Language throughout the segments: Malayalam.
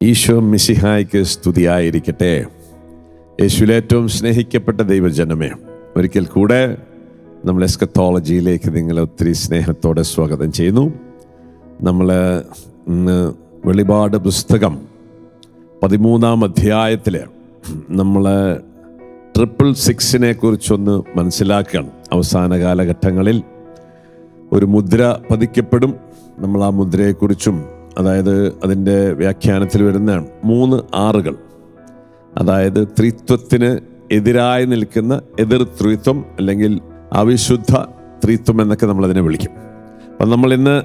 ഈശോ മിശിഹായ്ക്ക് സ്തുതിയായിരിക്കട്ടെ. യേശുവിൽ ഏറ്റവും സ്നേഹിക്കപ്പെട്ട ദൈവജനമേ, ഒരിക്കൽ കൂടെ നമ്മൾ എസ്കത്തോളജിയിലേക്ക് നിങ്ങളെ ഒത്തിരി സ്നേഹത്തോടെ സ്വാഗതം ചെയ്യുന്നു. നമ്മൾ ഇന്ന് വെളിപാട് പുസ്തകം 13-ാം അധ്യായത്തിൽ നമ്മൾ 666 കുറിച്ചൊന്ന് മനസ്സിലാക്കുകയാണ്. അവസാന കാലഘട്ടങ്ങളിൽ ഒരു മുദ്ര പതിക്കപ്പെടും. നമ്മൾ ആ മുദ്രയെക്കുറിച്ചും, അതായത് അതിൻ്റെ വ്യാഖ്യാനത്തിൽ വരുന്ന 3 ആറുകൾ, അതായത് ത്രിത്വത്തിന് എതിരായി നിൽക്കുന്ന എതിർ ത്രിത്വം അല്ലെങ്കിൽ അവിശുദ്ധ ത്രിത്വം എന്നൊക്കെ നമ്മളതിനെ വിളിക്കും. അപ്പം നമ്മൾ ഇന്ന്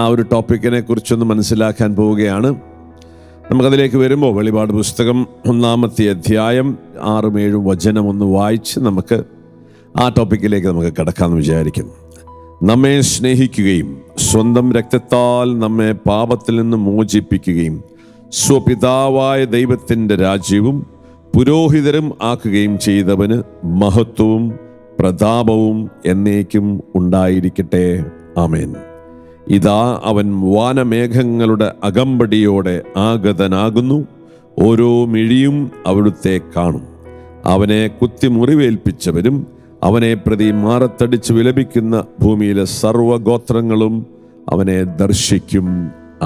ആ ഒരു ടോപ്പിക്കിനെ കുറിച്ചൊന്ന് മനസ്സിലാക്കാൻ പോവുകയാണ്. നമുക്കതിലേക്ക് വരുമ്പോൾ വെളിപാട് പുസ്തകം 1-ാമത്തെ അധ്യായം 6-7 വചനം ഒന്ന് വായിച്ച് നമുക്ക് ആ ടോപ്പിക്കിലേക്ക് നമുക്ക് കിടക്കാമെന്ന് വിചാരിക്കുന്നു. നമ്മെ സ്നേഹിക്കുകയും സ്വന്തം രക്തത്താൽ നമ്മെ പാപത്തിൽ നിന്ന് മോചിപ്പിക്കുകയും സ്വപിതാവായ ദൈവത്തിൻ്റെ രാജ്യവും പുരോഹിതരും ആക്കുകയും ചെയ്തവന് മഹത്വവും പ്രതാപവും എന്നേക്കും ഉണ്ടായിരിക്കട്ടെ. ആമേൻ. ഇതാ അവൻ വാനമേഘങ്ങളുടെ അകമ്പടിയോടെ ആഗതനാകുന്നു. ഓരോ മിഴിയും അവിടുത്തെ കാണും. അവനെ കുത്തി മുറിവേൽപ്പിച്ചവരും അവനെ പ്രതി മാറത്തടിച്ച് വിലപിക്കുന്ന ഭൂമിയിലെ സർവ്വഗോത്രങ്ങളും അവനെ ദർശിക്കും.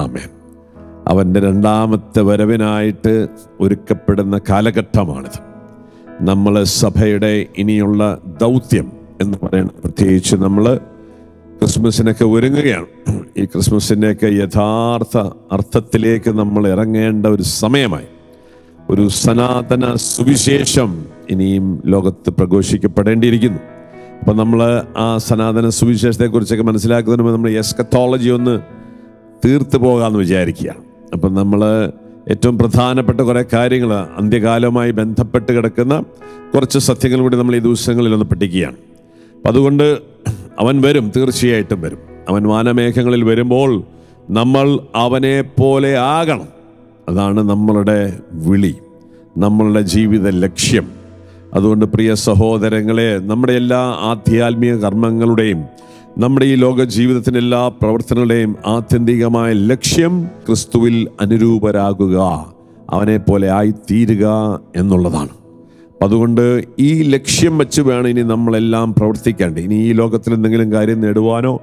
ആമേൻ. അവൻ്റെ 2-ാമത്തെ വരവിനായിട്ട് ഒരുക്കപ്പെടുന്ന കാലഘട്ടമാണിത്. നമ്മൾ സഭയുടെ ഇനിയുള്ള ദൗത്യം എന്ന് പറയുന്നത്, പ്രത്യേകിച്ച് നമ്മൾ ക്രിസ്മസിനൊക്കെ ഒരുങ്ങുകയാണ്. ഈ ക്രിസ്മസിൻ്റെയൊക്കെ യഥാർത്ഥ അർത്ഥത്തിലേക്ക് നമ്മൾ ഇറങ്ങേണ്ട ഒരു സമയമായി. ഒരു സനാതന സുവിശേഷം ഇനിയും ലോകത്ത് പ്രഘോഷിക്കപ്പെടേണ്ടിയിരിക്കുന്നു. അപ്പം നമ്മൾ ആ സനാതന സുവിശേഷത്തെക്കുറിച്ചൊക്കെ മനസ്സിലാക്കുന്നതിന് നമ്മൾ എസ്കത്തോളജി ഒന്ന് തീർത്ത് പോകാമെന്ന് വിചാരിക്കുകയാണ്. അപ്പം നമ്മൾ ഏറ്റവും പ്രധാനപ്പെട്ട കുറേ കാര്യങ്ങൾ, അന്ത്യകാലവുമായി ബന്ധപ്പെട്ട് കിടക്കുന്ന കുറച്ച് സത്യങ്ങൾ കൂടി നമ്മൾ ഈ ദിവസങ്ങളിലൊന്ന് പഠിക്കുകയാണ്. അപ്പം അതുകൊണ്ട് അവൻ വരും, തീർച്ചയായിട്ടും വരും. അവൻ വാനമേഘങ്ങളിൽ വരുമ്പോൾ നമ്മൾ അവനെ പോലെ ആകണം. അതാണ് നമ്മളുടെ വിളി, നമ്മളുടെ ജീവിത ലക്ഷ്യം. അതുകൊണ്ട് പ്രിയ സഹോദരങ്ങളെ, നമ്മുടെ എല്ലാ ആധ്യാത്മിക കർമ്മങ്ങളുടെയും നമ്മുടെ ഈ ലോക ജീവിതത്തിൻ്റെ എല്ലാ പ്രവർത്തനങ്ങളുടെയും ആത്യന്തികമായ ലക്ഷ്യം ക്രിസ്തുവിൽ അനുരൂപരാകുക, അവനെ പോലെ ആയിത്തീരുക എന്നുള്ളതാണ്. അതുകൊണ്ട് ഈ ലക്ഷ്യം വെച്ച് വേണം ഇനി നമ്മളെല്ലാം പ്രവർത്തിക്കേണ്ടത്. ഇനി ഈ ലോകത്തിൽ എന്തെങ്കിലും കാര്യം നേടുവാനോ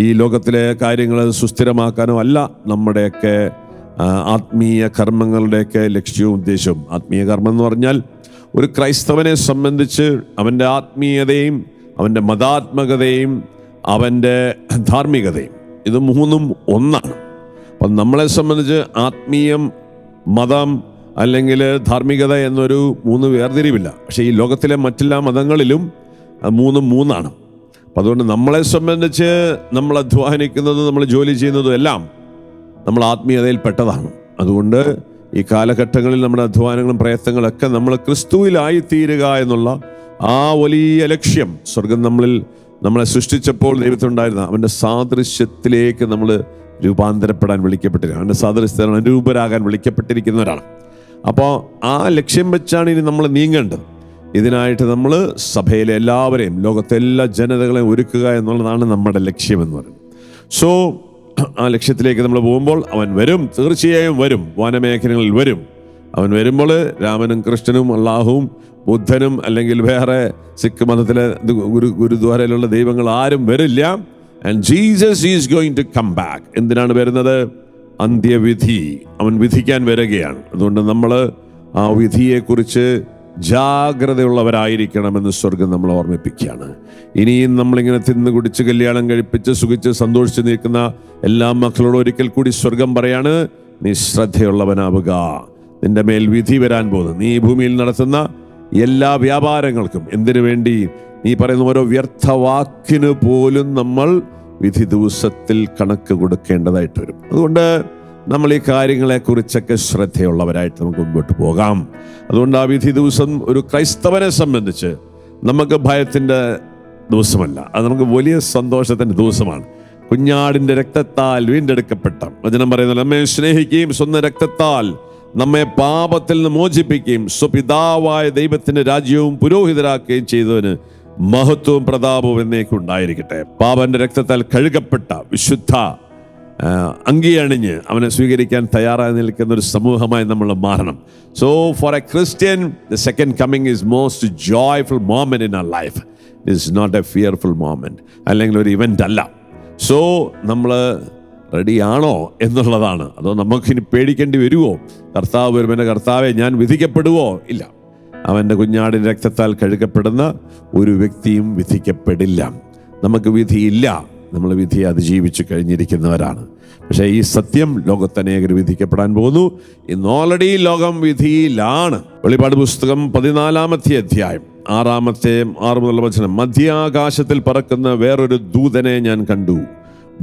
ഈ ലോകത്തിലെ കാര്യങ്ങൾ സുസ്ഥിരമാക്കാനോ അല്ല നമ്മുടെയൊക്കെ ആത്മീയ കർമ്മങ്ങളുടെയൊക്കെ ലക്ഷ്യവും ഉദ്ദേശവും. ആത്മീയ കർമ്മം എന്ന് പറഞ്ഞാൽ ഒരു ക്രൈസ്തവനെ സംബന്ധിച്ച് അവൻ്റെ ആത്മീയതയും അവൻ്റെ മതാത്മകതയും അവൻ്റെ ധാർമ്മികതയും, ഇത് 3ഉം ഒന്നാണ്. അപ്പം നമ്മളെ സംബന്ധിച്ച് ആത്മീയം, മതം അല്ലെങ്കിൽ ധാർമ്മികത എന്നൊരു 3 വേർതിരിവില്ല. പക്ഷേ ഈ ലോകത്തിലെ മറ്റെല്ലാ മതങ്ങളിലും 3ഉം 3ആണ്. അപ്പം അതുകൊണ്ട് നമ്മളെ സംബന്ധിച്ച് നമ്മൾ അധ്വാനിക്കുന്നതും നമ്മൾ ജോലി ചെയ്യുന്നതും എല്ലാം നമ്മൾ ആത്മീയതയിൽ പെട്ടതാണ്. അതുകൊണ്ട് ഈ കാലഘട്ടങ്ങളിൽ നമ്മുടെ അധ്വാനങ്ങളും പ്രയത്നങ്ങളൊക്കെ നമ്മൾ ക്രിസ്തുവിലായി തീരുക എന്നുള്ള ആ വലിയ ലക്ഷ്യം, സ്വർഗം നമ്മളെ സൃഷ്ടിച്ചപ്പോൾ ദൈവത്തിനുണ്ടായിരുന്ന അവൻ്റെ സാദൃശ്യത്തിലേക്ക് നമ്മൾ രൂപാന്തരപ്പെടാൻ വിളിക്കപ്പെട്ടിരിക്കുക, അവൻ്റെ സാദൃശ്യത്തിൽ അനുരൂപരാകാൻ വിളിക്കപ്പെട്ടിരിക്കുന്നവരാണ്. അപ്പോൾ ആ ലക്ഷ്യം വെച്ചാണ് ഇനി നമ്മൾ നീങ്ങേണ്ടത്. ഇതിനായിട്ട് നമ്മൾ സഭയിലെ എല്ലാവരെയും, ലോകത്തെ എല്ലാ ജനതകളെയും ഒരുക്കുക എന്നുള്ളതാണ് നമ്മുടെ ലക്ഷ്യമെന്ന് പറയുന്നത്. സോ ആ ലക്ഷ്യത്തിലേക്ക് നമ്മൾ പോകുമ്പോൾ അവൻ വരും, തീർച്ചയായും വരും. വാനമേഖലകളിൽ വരും. അവൻ വരുമ്പോൾ രാമനും കൃഷ്ണനും അള്ളാഹുവും ബുദ്ധനും അല്ലെങ്കിൽ വേറെ സിഖ് മതത്തിലെ ഗുരുദ്വാരയിലുള്ള ദൈവങ്ങൾ ആരും വരില്ല. And Jesus is going to come back. എന്തിനാണ് വരുന്നത്? അന്ത്യവിധി. അവൻ വിധിക്കാൻ വരികയാണ്. അതുകൊണ്ട് നമ്മൾ ആ വിധിയെക്കുറിച്ച് ജാഗ്രതയുള്ളവരായിരിക്കണമെന്ന് സ്വർഗം നമ്മളെ ഓർമ്മിപ്പിക്കുകയാണ്. ഇനിയും നമ്മളിങ്ങനെ തിന്ന് കുടിച്ച് കല്യാണം കഴിപ്പിച്ച് സുഖിച്ച് സന്തോഷിച്ച് നിൽക്കുന്ന എല്ലാ മക്കളോടും ഒരിക്കൽ കൂടി സ്വർഗം പറയാണ്, നീ ശ്രദ്ധയുള്ളവനാവുക. നിന്റെ മേൽ വിധി വരാൻ പോകുന്നു. നീ ഭൂമിയിൽ നടത്തുന്ന എല്ലാ വ്യാപാരങ്ങൾക്കും, എന്തിനു വേണ്ടി നീ പറയുന്ന ഓരോ വ്യർത്ഥ വാക്കിന് പോലും നമ്മൾ വിധി ദിവസത്തിൽ കണക്ക് കൊടുക്കേണ്ടതായിട്ട് വരും. അതുകൊണ്ട് നമ്മൾ ഈ കാര്യങ്ങളെക്കുറിച്ചൊക്കെ ശ്രദ്ധയുള്ളവരായിട്ട് നമുക്ക് മുമ്പോട്ട് പോകാം. അതുകൊണ്ട് ആ വിധി ദിവസം ഒരു ക്രൈസ്തവനെ സംബന്ധിച്ച് നമുക്ക് ഭയത്തിൻ്റെ ദിവസമല്ല, അത് നമുക്ക് വലിയ സന്തോഷത്തിൻ്റെ ദിവസമാണ്. കുഞ്ഞാടിൻ്റെ രക്തത്താൽ വീണ്ടെടുക്കപ്പെട്ട വചനം പറയുന്നത്, നമ്മെ സ്നേഹിക്കുകയും സ്വന്തം രക്തത്താൽ നമ്മെ പാപത്തിൽ നിന്ന് മോചിപ്പിക്കുകയും സ്വപിതാവായ ദൈവത്തിൻ്റെ രാജ്യവും പുരോഹിതരാക്കുകയും ചെയ്തവന് മഹത്വവും പ്രതാപവും എന്നേക്കും ഉണ്ടായിരിക്കട്ടെ. പാപന്റെ രക്തത്താൽ കഴുകപ്പെട്ട വിശുദ്ധ അങ്കി അണിഞ്ഞ് അവനെ സ്വീകരിക്കാൻ തയ്യാറായി നിൽക്കുന്ന ഒരു സമൂഹമായി നമ്മൾ മാറണം. So for a Christian the second coming is most joyful moment in our life. It is not a fearful moment, അല്ലെങ്കിൽ ഒരു ഇവന്റ് അല്ല. സോ നമ്മൾ റെഡിയാണോ എന്നുള്ളതാണ്. അതോ നമുക്കിനി പേടിക്കേണ്ടി വരുമോ? കർത്താവ് വരുമ്പോൾ എൻ്റെ കർത്താവെ ഞാൻ വിധിക്കപ്പെടുവോ? ഇല്ല. അവൻ്റെ കുഞ്ഞാടിൻ്റെ രക്തത്താൽ കഴുകപ്പെടുന്ന ഒരു വ്യക്തിയും വിധിക്കപ്പെടില്ല. നമുക്ക് വിധിയില്ല. നമ്മൾ വിധിയെ അതിജീവിച്ച് കഴിഞ്ഞിരിക്കുന്നവരാണ്. പക്ഷേ ഈ സത്യം ലോകത്തനേകർ വിധിക്കപ്പെടാൻ പോകുന്നു. ഇന്ന് ഓൾറെഡി ലോകം വിധിയിലാണ്. വെളിപ്പാട് പുസ്തകം 14-ാമത്തെ അധ്യായം 6 മുതലുള്ള വചനം. മധ്യാകാശത്തിൽ പറക്കുന്ന വേറൊരു ദൂതനെ ഞാൻ കണ്ടു.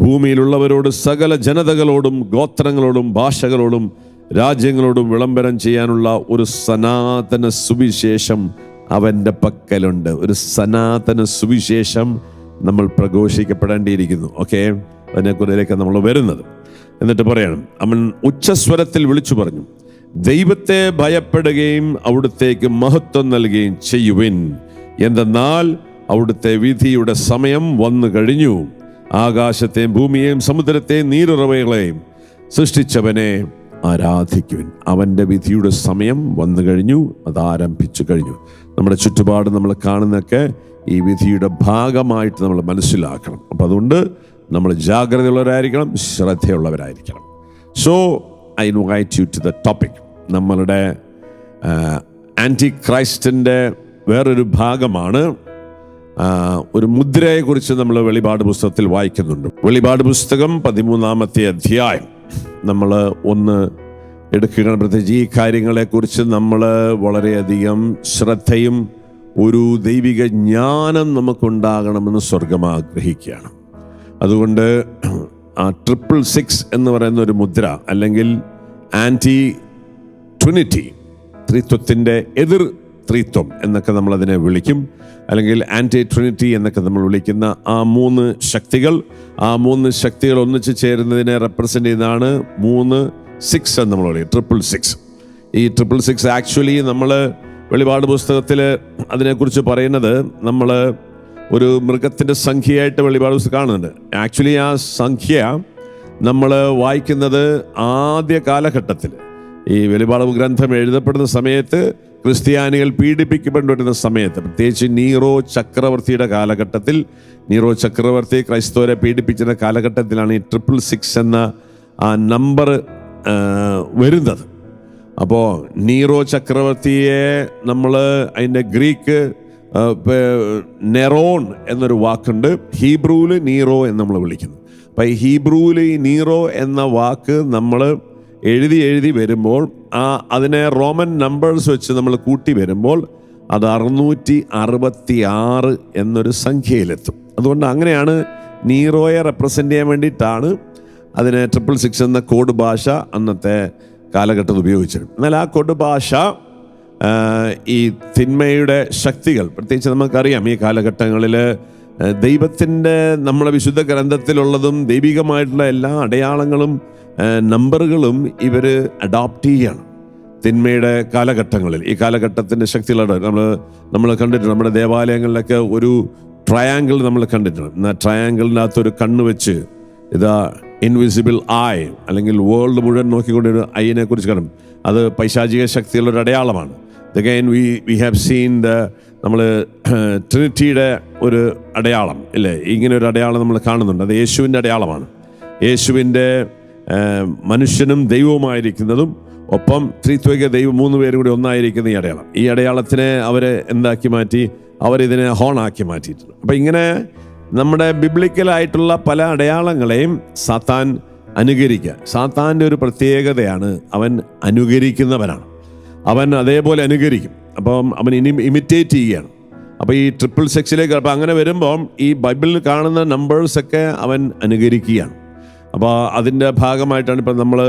ഭൂമിയിലുള്ളവരോട് സകല ജനതകളോടും ഗോത്രങ്ങളോടും ഭാഷകളോടും രാജ്യങ്ങളോടും വിളംബരം ചെയ്യാനുള്ള ഒരു സനാതന സുവിശേഷം അവൻ്റെ പക്കലുണ്ട്. ഒരു സനാതന സുവിശേഷം നമ്മൾ പ്രഘോഷിക്കപ്പെടേണ്ടിയിരിക്കുന്നു. ഓക്കെ, അതിനെക്കുറിച്ചിലേക്ക് നമ്മൾ വരുന്നത്. എന്നിട്ട് പറയണം, അവൻ ഉച്ചസ്വരത്തിൽ വിളിച്ചു പറഞ്ഞു, ദൈവത്തെ ഭയപ്പെടുകയും അവിടുത്തേക്ക് മഹത്വം നൽകുകയും ചെയ്യുവിൻ, എന്തെന്നാൽ അവിടുത്തെ വിധിയുടെ സമയം വന്നു കഴിഞ്ഞു. ആകാശത്തെയും ഭൂമിയെയും സമുദ്രത്തെയും നീരുറവകളെയും സൃഷ്ടിച്ചവനെ ആരാധിക്കുവിൻ. അവൻ്റെ വിധിയുടെ സമയം വന്നു കഴിഞ്ഞു, അത് ആരംഭിച്ചു കഴിഞ്ഞു. നമ്മുടെ ചുറ്റുപാട് നമ്മൾ കാണുന്നതൊക്കെ ഈ വിധിയുടെ ഭാഗമായിട്ട് നമ്മൾ മനസ്സിലാക്കണം. അപ്പം അതുകൊണ്ട് നമ്മൾ ജാഗ്രതയുള്ളവരായിരിക്കണം, ശ്രദ്ധയുള്ളവരായിരിക്കണം. So I invite you to the topic. നമ്മളുടെ ആൻറ്റി ക്രൈസ്റ്റിൻ്റെ വേറൊരു ഭാഗമാണ് ഒരു മുദ്രയെക്കുറിച്ച് നമ്മൾ വെളിപാട് പുസ്തകത്തിൽ വായിക്കുന്നുണ്ട്. വെളിപാട് പുസ്തകം 13-ാമത്തെ അധ്യായം നമ്മൾ ഒന്ന് എടുക്കുകയാണ്. പ്രത്യേകിച്ച് ഈ കാര്യങ്ങളെക്കുറിച്ച് നമ്മൾ വളരെയധികം ശ്രദ്ധയും ഒരു ദൈവിക ജ്ഞാനം നമുക്കുണ്ടാകണമെന്ന് സ്വർഗം ആഗ്രഹിക്കുകയാണ്. അതുകൊണ്ട് 666 എന്ന് പറയുന്ന ഒരു മുദ്ര, അല്ലെങ്കിൽ ആൻറ്റി ട്രിനിറ്റി, ത്രിത്വത്തിൻ്റെ എതിർ ത്രിത്വം എന്നൊക്കെ നമ്മളതിനെ വിളിക്കും, അല്ലെങ്കിൽ ആൻറ്റി ട്രിനിറ്റി എന്നൊക്കെ നമ്മൾ വിളിക്കുന്ന ആ 3 ശക്തികൾ, ആ 3 ശക്തികൾ ഒന്നിച്ച് ചേരുന്നതിനെ റെപ്രസെൻ്റ് ചെയ്യുന്നതാണ് 3-6 എന്ന് നമ്മൾ വിളിക്കും. 666. ഈ 666 ആക്ച്വലി നമ്മൾ വെളിപാട് പുസ്തകത്തിൽ അതിനെക്കുറിച്ച് പറയുന്നത് നമ്മൾ ഒരു മൃഗത്തിൻ്റെ സംഖ്യയായിട്ട് വെളിപാട് പുസ്തകം കാണുന്നുണ്ട്. ആക്ച്വലി ആ സംഖ്യ നമ്മൾ വായിക്കുന്നത് ആദ്യ കാലഘട്ടത്തിൽ, ഈ വെളിപാട് ഗ്രന്ഥം എഴുതപ്പെടുന്ന സമയത്ത് ക്രിസ്ത്യാനികൾ പീഡിപ്പിക്കപ്പെട്ടുവരുന്ന സമയത്ത്, പ്രത്യേകിച്ച് നീറോ ചക്രവർത്തിയുടെ കാലഘട്ടത്തിൽ, നീറോ ചക്രവർത്തി ക്രൈസ്തവരെ പീഡിപ്പിച്ചിരുന്ന കാലഘട്ടത്തിലാണ് ഈ 666 എന്ന ആ നമ്പർ വരുന്നത്. അപ്പോൾ നീറോ ചക്രവർത്തിയെ നമ്മൾ അതിൻ്റെ ഗ്രീക്ക് നെറോൺ എന്നൊരു വാക്കുണ്ട്, ഹീബ്രുവിൽ നീറോ എന്ന് നമ്മൾ വിളിക്കുന്നു. അപ്പോൾ ഈ ഹീബ്രുവിൽ ഈ നീറോ എന്ന വാക്ക് നമ്മൾ എഴുതി വരുമ്പോൾ അതിനെ റോമൻ നമ്പേഴ്സ് വെച്ച് നമ്മൾ കൂട്ടി വരുമ്പോൾ അത് 666 എന്നൊരു സംഖ്യയിലെത്തും. അതുകൊണ്ട് അങ്ങനെയാണ് നീറോയെ റെപ്രസെൻ്റ് ചെയ്യാൻ വേണ്ടിയിട്ടാണ് അതിനെ 666 എന്ന കോഡ് ഭാഷ അന്നത്തെ കാലഘട്ടത്തിൽ ഉപയോഗിച്ചത്. എന്നാൽ ആ കോഡ് ഭാഷ ഈ തിന്മയുടെ ശക്തികൾ, പ്രത്യേകിച്ച് നമുക്കറിയാം ഈ കാലഘട്ടങ്ങളിൽ ദൈവത്തിൻ്റെ നമ്മളെ വിശുദ്ധ ഗ്രന്ഥത്തിലുള്ളതും ദൈവികമായിട്ടുള്ള എല്ലാ അടയാളങ്ങളും നമ്പറുകളും ഇവർ അഡോപ്റ്റ് ചെയ്യാണ് തിന്മയുടെ കാലഘട്ടങ്ങളിൽ. ഈ കാലഘട്ടത്തിൻ്റെ ശക്തികളുടെ നമ്മൾ കണ്ടിട്ടുണ്ട്. നമ്മുടെ ദേവാലയങ്ങളിലൊക്കെ ഒരു ട്രയാങ്കിൾ നമ്മൾ കണ്ടിട്ടുണ്ട്. എന്നാൽ ട്രയാങ്കിളിനകത്തൊരു കണ്ണ് വെച്ച് ഇതാ ഇൻവിസിബിൾ ആയ്, അല്ലെങ്കിൽ വേൾഡ് മുഴുവൻ നോക്കിക്കൊണ്ടൊരു ഐനെ കുറിച്ച് കാണും. അത് പൈശാചിക ശക്തികളുടെ ഒരു അടയാളമാണ്. Again we have seen നമ്മൾ ട്രിനിറ്റിയുടെ ഒരു അടയാളം ഇല്ലേ, ഇങ്ങനെ ഒരു അടയാളം നമ്മൾ കാണുന്നുണ്ട്. അത് യേശുവിൻ്റെ അടയാളമാണ്. യേശുവിൻ്റെ മനുഷ്യനും ദൈവവുമായിരിക്കുന്നതും ഒപ്പം ത്രിത്വിക ദൈവം 3 പേരും കൂടി ഒന്നായിരിക്കുന്ന ഈ അടയാളം. ഈ അടയാളത്തിനെ അവർ എന്താക്കി മാറ്റി? അവരിതിനെ ഹോണാക്കി മാറ്റിയിട്ടുണ്ട്. അപ്പം ഇങ്ങനെ നമ്മുടെ ബിബ്ലിക്കലായിട്ടുള്ള പല അടയാളങ്ങളെയും സാത്താൻ അനുകരിക്കുക. സാത്താൻ്റെ ഒരു പ്രത്യേകതയാണ്, അവൻ അനുകരിക്കുന്നവനാണ്. അവൻ അതേപോലെ അനുകരിക്കും. അപ്പം അവൻ ഇമിറ്റേറ്റ് ചെയ്യുകയാണ്. അപ്പോൾ ഈ 666 അപ്പം അങ്ങനെ വരുമ്പം ഈ ബൈബിളിൽ കാണുന്ന നമ്പേഴ്സൊക്കെ അവൻ അനുകരിക്കുകയാണ്. അപ്പോൾ അതിൻ്റെ ഭാഗമായിട്ടാണ് ഇപ്പം നമ്മൾ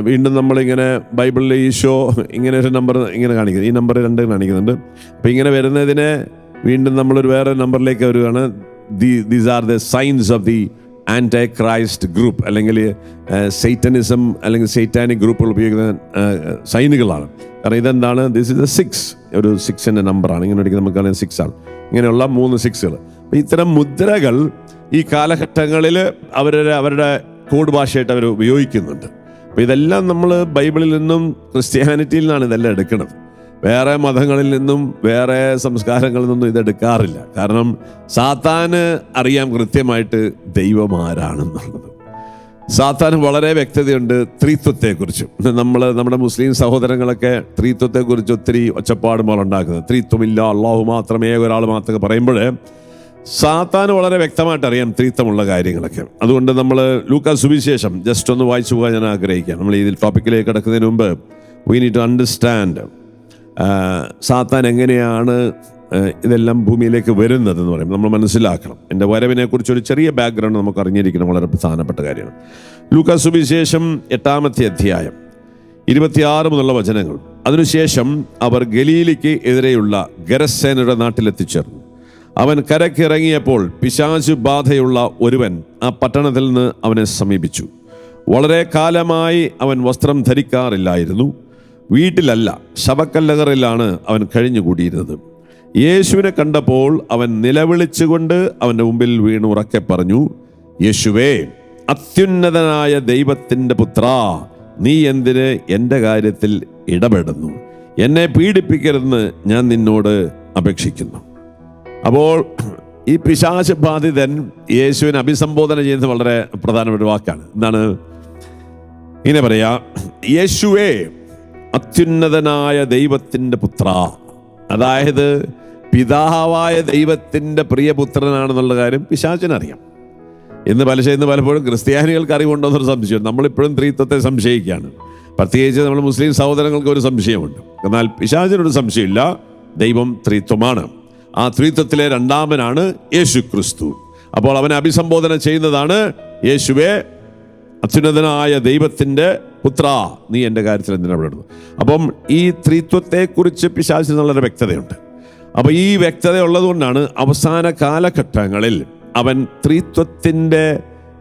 വീണ്ടും നമ്മളിങ്ങനെ ബൈബിളിൽ ഈശോ ഇങ്ങനെ ഒരു നമ്പർ ഇങ്ങനെ കാണിക്കുന്നത്, ഈ നമ്പർ 2 കാണിക്കുന്നുണ്ട്. അപ്പോൾ ഇങ്ങനെ വരുന്നതിനെ വീണ്ടും നമ്മളൊരു വേറെ നമ്പറിലേക്ക് വരികയാണ്. These are the signs of the antichrist group, അല്ലെങ്കിൽ സൈറ്റനിസം അല്ലെങ്കിൽ സൈറ്റാനിക് ഗ്രൂപ്പുകൾ ഉപയോഗിക്കുന്ന സൈനുകളാണ്. കാരണം ഇതെന്താണ്? ദിസ് ഇസ് 6, ഒരു 6ൻ്റെ നമ്പറാണ്. ഇങ്ങനെ ഒരിക്കലും നമുക്കറിയാം 6 ആണ്. ഇങ്ങനെയുള്ള 3 6കൾ. അപ്പം ഇത്തരം മുദ്രകൾ ഈ കാലഘട്ടങ്ങളിൽ അവരുടെ കോഡ് ഭാഷയായിട്ട് അവർ ഉപയോഗിക്കുന്നുണ്ട്. അപ്പോൾ ഇതെല്ലാം നമ്മൾ ബൈബിളിൽ നിന്നും ക്രിസ്ത്യാനിറ്റിയിൽ നിന്നാണ് ഇതെല്ലാം എടുക്കുന്നത്. വേറെ മതങ്ങളിൽ നിന്നും വേറെ സംസ്കാരങ്ങളിൽ നിന്നും ഇതെടുക്കാറില്ല. കാരണം സാത്താന് അറിയാം കൃത്യമായിട്ട് ദൈവം ആരാണെന്നുള്ളത്. സാത്താന് വളരെ വ്യക്തതയുണ്ട് ത്രിത്വത്തെക്കുറിച്ച്. നമ്മുടെ മുസ്ലിം സഹോദരങ്ങളൊക്കെ ത്രിത്വത്തെക്കുറിച്ച് ഒത്തിരി ഒച്ചപ്പാടുമ്പോൾ ഉണ്ടാക്കുന്നത്. ത്രിത്വമില്ല, അള്ളാഹു മാത്രമേ, ഒരാൾ മാത്രമേ പറയുമ്പോൾ സാത്താന് വളരെ വ്യക്തമായിട്ട് അറിയാം ത്രിത്വമുള്ള കാര്യങ്ങളൊക്കെ. അതുകൊണ്ട് നമ്മൾ ലൂക്കാസ് സുവിശേഷം ജസ്റ്റ് ഒന്ന് വായിച്ചു പോകാൻ ഞാൻ ആഗ്രഹിക്കാം. നമ്മൾ ഈ ടോപ്പിക്കിലേക്ക് കിടക്കുന്നതിന് മുമ്പ് വി നീഡ് ടു അണ്ടർസ്റ്റാൻഡ് സാത്താൻ എങ്ങനെയാണ് ഇതെല്ലാം ഭൂമിയിലേക്ക് വരുന്നതെന്ന് പറയും. നമ്മൾ മനസ്സിലാക്കണം. എൻ്റെ വരവിനെ കുറിച്ചൊരു ചെറിയ ബാക്ക്ഗ്രൗണ്ട് നമുക്ക് അറിഞ്ഞിരിക്കണം, വളരെ പ്രധാനപ്പെട്ട കാര്യമാണ്. ലൂക്കാസ് സുവിശേഷം 8-ാമത്തെ അധ്യായം 26 മുതലുള്ള വചനങ്ങൾ. അതിനുശേഷം അവർ ഗലീലിക്ക് എതിരെയുള്ള ഗരസേനയുടെ നാട്ടിലെത്തിച്ചേർന്നു. അവൻ കരക്കിറങ്ങിയപ്പോൾ പിശാചു ബാധയുള്ള ഒരുവൻ ആ പട്ടണത്തിൽ നിന്ന് അവനെ സമീപിച്ചു. വളരെ കാലമായി അവൻ വസ്ത്രം ധരിക്കാറില്ലായിരുന്നു. വീട്ടിലല്ല, ശവക്കല്ലറയിലാണ് അവൻ കഴിഞ്ഞുകൂടിയിരുന്നത്. യേശുവിനെ കണ്ടപ്പോൾ അവൻ നിലവിളിച്ചുകൊണ്ട് അവൻ്റെ മുമ്പിൽ വീണ് ഉറക്കെ പറഞ്ഞു, യേശുവേ, അത്യുന്നതനായ ദൈവത്തിൻ്റെ പുത്രാ, നീ എന്തിന് എൻ്റെ കാര്യത്തിൽ ഇടപെടുന്നു? എന്നെ പീഡിപ്പിക്കരുതെന്ന് ഞാൻ നിന്നോട് അപേക്ഷിക്കുന്നു. അപ്പോൾ ഈ പിശാച് ബാധിതൻ യേശുവിനെ അഭിസംബോധന ചെയ്യുന്നത് വളരെ പ്രധാനപ്പെട്ട വാക്കാണ്. എന്താണ് ഇങ്ങനെ പറയാ? യേശുവേ, അത്യുന്നതനായ ദൈവത്തിൻ്റെ പുത്ര. അതായത് പിതാവായ ദൈവത്തിൻ്റെ പ്രിയപുത്രനാണെന്നുള്ള കാര്യം പിശാചിനറിയാം. ഇന്ന് പലപ്പോഴും ക്രിസ്ത്യാനികൾക്ക് അറിവുണ്ടോ എന്നൊരു സംശയം. നമ്മളിപ്പോഴും ത്രിത്വത്തെ സംശയിക്കുകയാണ്. പ്രത്യേകിച്ച് നമ്മൾ മുസ്ലിം സഹോദരങ്ങൾക്ക് ഒരു സംശയമുണ്ട്. എന്നാൽ പിശാചിനൊരു സംശയമില്ല, ദൈവം ത്രിത്വമാണ്. ആ ത്രിത്വത്തിലെ രണ്ടാമനാണ് യേശു ക്രിസ്തു. അപ്പോൾ അവനെ അഭിസംബോധന ചെയ്യുന്നതാണ്, യേശുവേ, അത്യുന്നതനായ ദൈവത്തിൻ്റെ പുത്ര, നീ എൻ്റെ കാര്യത്തിൽ എന്തിനാണ്? അപ്പം ഈ ത്രിത്വത്തെക്കുറിച്ച് പിശാചിന് വളരെ വ്യക്തതയുണ്ട്. അപ്പോൾ ഈ വ്യക്തത ഉള്ളതുകൊണ്ടാണ് അവസാന കാലഘട്ടങ്ങളിൽ അവൻ ത്രിത്വത്തിൻ്റെ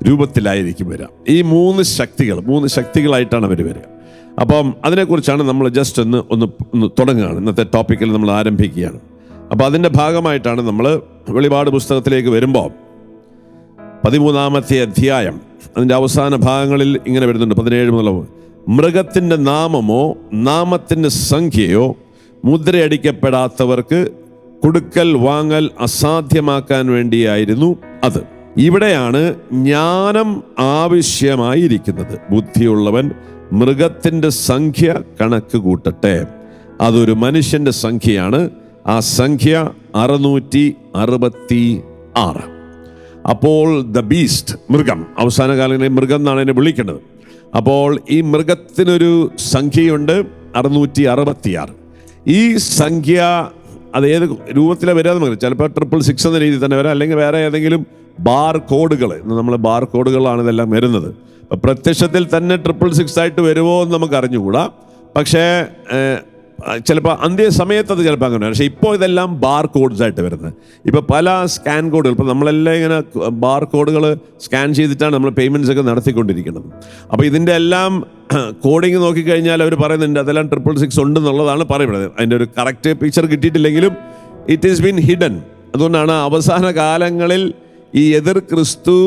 രൂപത്തിലായിരിക്കും വരിക. ഈ മൂന്ന് ശക്തികളായിട്ടാണ് അവർ വരിക. അപ്പം അതിനെക്കുറിച്ചാണ് നമ്മൾ ജസ്റ്റ് ഒന്ന് തുടങ്ങുകയാണ്. ഇന്നത്തെ ടോപ്പിക്കിൽ നമ്മൾ ആരംഭിക്കുകയാണ്. അപ്പോൾ അതിൻ്റെ ഭാഗമായിട്ടാണ് നമ്മൾ വെളിപാട് പുസ്തകത്തിലേക്ക് വരുമ്പോൾ 13-ാമത്തെ അധ്യായം അതിൻ്റെ അവസാന ഭാഗങ്ങളിൽ ഇങ്ങനെ വരുന്നുണ്ട്. 17 മുതൽ, മൃഗത്തിൻ്റെ നാമമോ നാമത്തിൻ്റെ സംഖ്യയോ മുദ്രയടിക്കപ്പെടാത്തവർക്ക് കൊടുക്കൽ വാങ്ങൽ അസാധ്യമാക്കാൻ വേണ്ടിയായിരുന്നു അത്. ഇവിടെയാണ് ജ്ഞാനം ആവശ്യമായിരിക്കുന്നത്. ബുദ്ധിയുള്ളവൻ മൃഗത്തിൻ്റെ സംഖ്യ കണക്ക് കൂട്ടട്ടെ. അതൊരു മനുഷ്യൻ്റെ സംഖ്യയാണ്. ആ സംഖ്യ 666. അപ്പോൾ ദ ബീസ്റ്റ്, മൃഗം, അവസാന കാലങ്ങളിൽ മൃഗം എന്നാണ് എന്നെ വിളിക്കേണ്ടത്. അപ്പോൾ ഈ മൃഗത്തിനൊരു സംഖ്യയുണ്ട്, 666. ഈ സംഖ്യ അത് ഏത് രൂപത്തിലാണ് വരാമെന്ന് പറയും. ചിലപ്പോൾ 666 എന്ന രീതിയിൽ തന്നെ വരാം, അല്ലെങ്കിൽ വേറെ ഏതെങ്കിലും ബാർ കോഡുകൾ. നമ്മൾ ബാർ കോഡുകളാണ് ഇതെല്ലാം വരുന്നത്. പ്രത്യക്ഷത്തിൽ തന്നെ 666 ആയിട്ട് വരുമോ എന്ന് നമുക്ക് അറിഞ്ഞുകൂടാ. പക്ഷേ ചിലപ്പോൾ അന്ത്യസമയത്ത് അത് ചിലപ്പോൾ അങ്ങനെ. പക്ഷേ ഇപ്പോൾ ഇതെല്ലാം ബാർ കോഡ്സ് ആയിട്ട് വരുന്നത്. ഇപ്പോൾ പല സ്കാൻ കോഡുകൾ, ഇപ്പോൾ നമ്മളെല്ലാം ഇങ്ങനെ ബാർ കോഡുകൾ സ്കാൻ ചെയ്തിട്ടാണ് നമ്മൾ പേയ്മെൻറ്റ്സ് ഒക്കെ നടത്തിക്കൊണ്ടിരിക്കുന്നത്. അപ്പോൾ ഇതിൻ്റെ എല്ലാം കോഡിങ് നോക്കിക്കഴിഞ്ഞാൽ അവർ പറയുന്നുണ്ട് അതെല്ലാം 666 ഉണ്ടെന്നുള്ളതാണ് പറയുന്നത്. അതിൻ്റെ ഒരു കറക്റ്റ് പിക്ചർ കിട്ടിയിട്ടില്ലെങ്കിലും ഇറ്റ് ഈസ് ബീൻ ഹിഡൻ. അതുകൊണ്ടാണ് അവസാന കാലങ്ങളിൽ ഈ എതിർ ക്രിസ്തു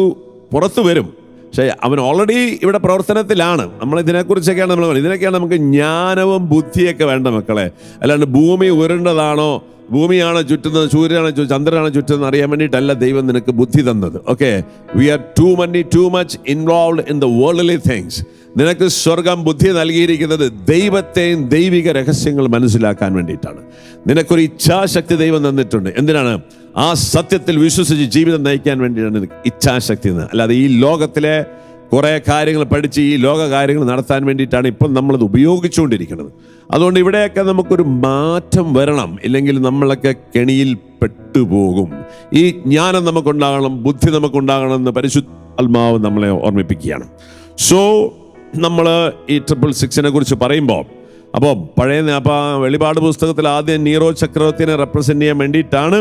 പുറത്തു വരും. പക്ഷേ അവൻ ഓൾറെഡി ഇവിടെ പ്രവർത്തനത്തിലാണ്. നമ്മൾ ഇതിനെക്കുറിച്ചൊക്കെയാണ് ഇതിനൊക്കെയാണ് നമുക്ക് ജ്ഞാനവും ബുദ്ധിയൊക്കെ വേണ്ട മക്കളെ. അല്ലാണ്ട് ഭൂമി ഉരുണ്ടതാണോ, ഭൂമിയാണോ ചുറ്റുന്നത്, സൂര്യനാണോ ചന്ദ്രനാണോ ചുറ്റുന്നത് അറിയാൻ വേണ്ടിയിട്ടല്ല ദൈവം നിനക്ക് ബുദ്ധി തന്നത്. Okay, we are too much involved in the worldly things. നിനക്ക് സ്വർഗം ബുദ്ധി നൽകിയിരിക്കുന്നത് ദൈവത്തെയും ദൈവിക രഹസ്യങ്ങൾ മനസ്സിലാക്കാൻ വേണ്ടിയിട്ടാണ്. നിനക്കൊരു ഇച്ഛാശക്തി ദൈവം തന്നിട്ടുണ്ട്. എന്തിനാണ്? ആ സത്യത്തിൽ വിശ്വസിച്ച് ജീവിതം നയിക്കാൻ വേണ്ടിയാണ് ഇച്ഛാശക്തി എന്ന്. അല്ലാതെ ഈ ലോകത്തിലെ കുറേ കാര്യങ്ങൾ പഠിച്ച് ഈ ലോക കാര്യങ്ങൾ നടത്താൻ വേണ്ടിയിട്ടാണ് ഇപ്പം നമ്മളത് ഉപയോഗിച്ചുകൊണ്ടിരിക്കുന്നത്. അതുകൊണ്ട് ഇവിടെയൊക്കെ നമുക്കൊരു മാറ്റം വരണം, ഇല്ലെങ്കിൽ നമ്മളൊക്കെ കെണിയിൽ പെട്ടുപോകും. ഈ ജ്ഞാനം നമുക്കുണ്ടാകണം, ബുദ്ധി നമുക്കുണ്ടാകണം എന്ന് പരിശുദ്ധാത്മാവ് നമ്മളെ ഓർമ്മിപ്പിക്കുകയാണ്. സോ നമ്മൾ ഈ 666 കുറിച്ച് പറയുമ്പോൾ, അപ്പോൾ വെളിപാട് പുസ്തകത്തിൽ ആദ്യം നീറോ ചക്രവർത്തിനെ റെപ്രസെൻ്റ് ചെയ്യാൻ വേണ്ടിയിട്ടാണ്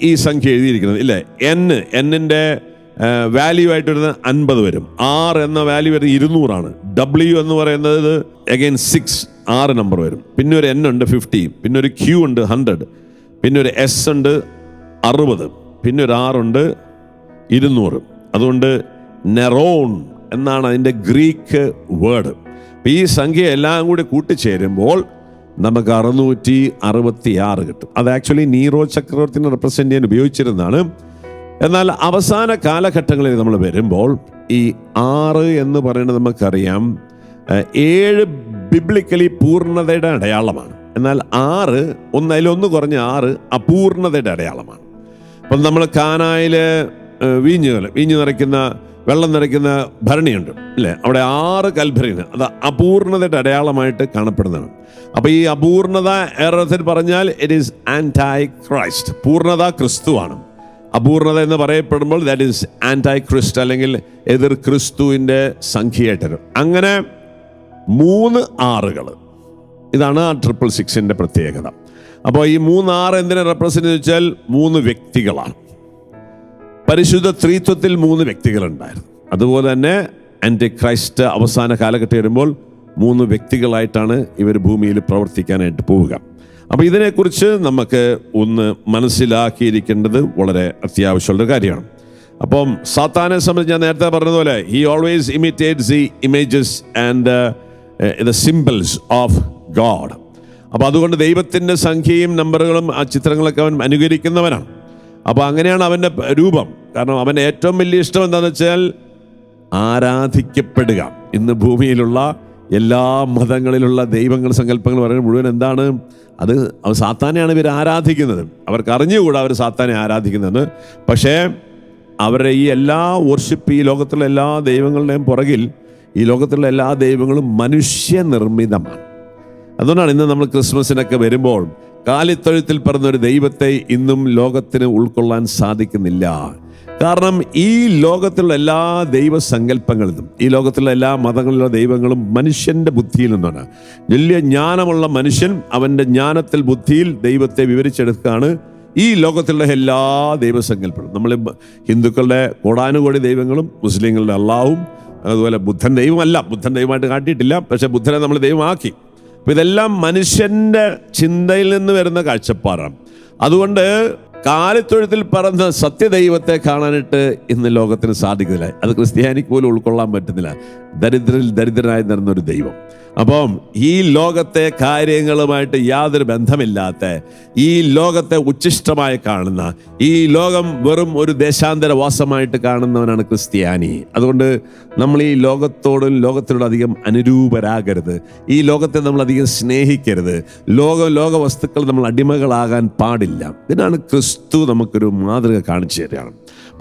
ഈ സംഖ്യ എഴുതിയിരിക്കുന്നത്, ഇല്ലേ? എന്നിൻ്റെ വാല്യൂ ആയിട്ട് വരുന്നത് 50 വരും. R എന്ന വാല്യൂ വരുന്നത് 200 W എന്ന് പറയുന്നത് അഗൈൻ 6 നമ്പർ വരും. പിന്നെ ഒരു N ഉണ്ട് 50, പിന്നെ ഒരു Q ഉണ്ട് 100, പിന്നെ ഒരു S ഉണ്ട് 60, പിന്നെ ഒരു R ഉണ്ട് 200. അതുകൊണ്ട് നെറോൺ എന്നാണ് അതിൻ്റെ ഗ്രീക്ക് വേർഡ്. ഈ സംഖ്യ എല്ലാം കൂടി കൂട്ടിച്ചേരുമ്പോൾ നമുക്ക് 666 കിട്ടും. അത് ആക്ച്വലി നീറോ ചക്രവർത്തിനെ റെപ്രസെൻ്റ് ചെയ്യാൻ ഉപയോഗിച്ചിരുന്നതാണ്. എന്നാൽ അവസാന കാലഘട്ടങ്ങളിൽ നമ്മൾ വരുമ്പോൾ ഈ 6 എന്ന് പറയുന്നത് നമുക്കറിയാം 7 ബിബ്ലിക്കലി പൂർണ്ണതയുടെ അടയാളമാണ്. എന്നാൽ 6 അതിലൊന്ന് കുറഞ്ഞ 6 അപൂർണതയുടെ അടയാളമാണ്. അപ്പം നമ്മൾ കാനായിൽ വീഞ്ഞ് നിറയ്ക്കുന്ന വെള്ളം നിറയ്ക്കുന്ന ഭരണിയുണ്ട് അല്ലേ, അവിടെ 6 കൽഭരണിയാണ്. അത് അപൂർണതയുടെ അടയാളമായിട്ട് കാണപ്പെടുന്നതാണ്. അപ്പോൾ ഈ അപൂർണത ഏറത്തിൽ പറഞ്ഞാൽ ഇറ്റ് ഈസ് ആൻറ്റൈ ക്രൈസ്റ്റ്. പൂർണ്ണത ക്രിസ്തുവാണ്. അപൂർണത എന്ന് പറയപ്പെടുമ്പോൾ ദാറ്റ് ഈസ് ആൻറ്റൈ ക്രിസ്റ്റ്, അല്ലെങ്കിൽ എതിർ ക്രിസ്തുവിൻ്റെ സംഖ്യയായിട്ട്. അങ്ങനെ 3 6 ഇതാണ് ആ 666-ൻ്റെ പ്രത്യേകത. അപ്പോൾ ഈ 3 6 എന്തിനെ റെപ്രസെൻ്റ് വെച്ചാൽ 3 വ്യക്തികളാണ്. പരിശുദ്ധ ത്രിത്വത്തിൽ 3 വ്യക്തികളുണ്ടായിരുന്നു. അതുപോലെ തന്നെ ആൻറ്റി ക്രൈസ്റ്റ് അവസാന കാലഘട്ടം വരുമ്പോൾ 3 വ്യക്തികളായിട്ടാണ് ഇവർ ഭൂമിയിൽ പ്രവർത്തിക്കാനായിട്ട് പോവുക. അപ്പോൾ ഇതിനെക്കുറിച്ച് നമുക്ക് ഒന്ന് മനസ്സിലാക്കിയിരിക്കേണ്ടത് വളരെ അത്യാവശ്യമുള്ള കാര്യമാണ്. അപ്പം സാത്താനെ സംബന്ധിച്ച് ഞാൻ നേരത്തെ പറഞ്ഞതുപോലെ he always imitates the images and the symbols of God. അപ്പോൾ അതുകൊണ്ട് ദൈവത്തിൻ്റെ സംഖ്യയും നമ്പറുകളും ആ ചിത്രങ്ങളൊക്കെ അവൻ അനുകരിക്കുന്നവനാണ്. അപ്പോൾ അങ്ങനെയാണ് അവൻ്റെ രൂപം. കാരണം അവൻ്റെ ഏറ്റവും വലിയ ഇഷ്ടം എന്താണെന്ന് വെച്ചാൽ ആരാധിക്കപ്പെടുക. ഇന്ന് ഭൂമിയിലുള്ള എല്ലാ മതങ്ങളിലുള്ള ദൈവങ്ങൾ സങ്കല്പങ്ങൾ പറയുന്നത് മുഴുവൻ എന്താണ്? അത് സാത്താനെയാണ് ഇവർ ആരാധിക്കുന്നത്. അവർക്ക് അറിഞ്ഞുകൂടാ അവർ സാത്താനെ ആരാധിക്കുന്നതെന്ന്. പക്ഷേ അവരുടെ ഈ എല്ലാ വർഷിപ്പ്, ഈ ലോകത്തുള്ള എല്ലാ ദൈവങ്ങളുടെയും പുറകിൽ ഈ ലോകത്തുള്ള എല്ലാ ദൈവങ്ങളും മനുഷ്യനിർമ്മിതമാണ്. അതുകൊണ്ടാണ് ഇന്ന് നമ്മൾ ക്രിസ്മസിനൊക്കെ വരുമ്പോൾ കാലിത്തൊഴുത്തിൽ പറഞ്ഞൊരു ദൈവത്തെ ഇന്നും ലോകത്തിന് ഉൾക്കൊള്ളാൻ സാധിക്കുന്നില്ല. കാരണം ഈ ലോകത്തിലുള്ള എല്ലാ ദൈവസങ്കല്പങ്ങളിലും ഈ ലോകത്തിലുള്ള എല്ലാ മതങ്ങളിലുള്ള ദൈവങ്ങളും മനുഷ്യൻ്റെ ബുദ്ധിയിൽ നിന്നാണ്. വലിയ ജ്ഞാനമുള്ള മനുഷ്യൻ അവൻ്റെ ജ്ഞാനത്തിൽ ബുദ്ധിയിൽ ദൈവത്തെ വിവരിച്ചെടുക്കുകയാണ് ഈ ലോകത്തിലുള്ള എല്ലാ ദൈവസങ്കല്പങ്ങളും. നമ്മൾ ഹിന്ദുക്കളുടെ കോടാനുകോടി ദൈവങ്ങളും മുസ്ലിങ്ങളുടെ അള്ളാഹും അതുപോലെ ബുദ്ധൻ ദൈവമല്ല, ബുദ്ധൻ ദൈവമായിട്ട് കാട്ടിയിട്ടില്ല, പക്ഷെ ബുദ്ധനെ നമ്മൾ ദൈവമാക്കി. അപ്പം ഇതെല്ലാം മനുഷ്യൻ്റെ ചിന്തയിൽ നിന്ന് വരുന്ന കാഴ്ചപ്പാടാണ്. അതുകൊണ്ട് കാലിത്തൊഴുത്തിൽ പറന്ന സത്യദൈവത്തെ കാണാനായിട്ട് ഇന്ന് ലോകത്തിന് സാധിക്കുന്നില്ല. അത് ക്രിസ്ത്യാനിക്ക് പോലും ഉൾക്കൊള്ളാൻ പറ്റുന്നില്ല. ദരിദ്രരിൽ ദരിദ്രനായി നിറഞ്ഞൊരു ദൈവം. അപ്പം ഈ ലോകത്തെ കാര്യങ്ങളുമായിട്ട് യാതൊരു ബന്ധമില്ലാത്ത, ഈ ലോകത്തെ ഉച്ഛിഷ്ടമായി കാണുന്ന, ഈ ലോകം വെറും ഒരു ദേശാന്തരവാസമായിട്ട് കാണുന്നവനാണ് ക്രിസ്ത്യാനി. അതുകൊണ്ട് നമ്മൾ ഈ ലോകത്തോട് അധികം അനുരൂപരാകരുത്. ഈ ലോകത്തെ നമ്മൾ അധികം സ്നേഹിക്കരുത്. ലോക വസ്തുക്കൾ നമ്മൾ അടിമകളാകാൻ പാടില്ല. ഇതിനാണ് ക്രിസ്തു നമുക്കൊരു മാതൃക കാണിച്ചു തരികയാണ്.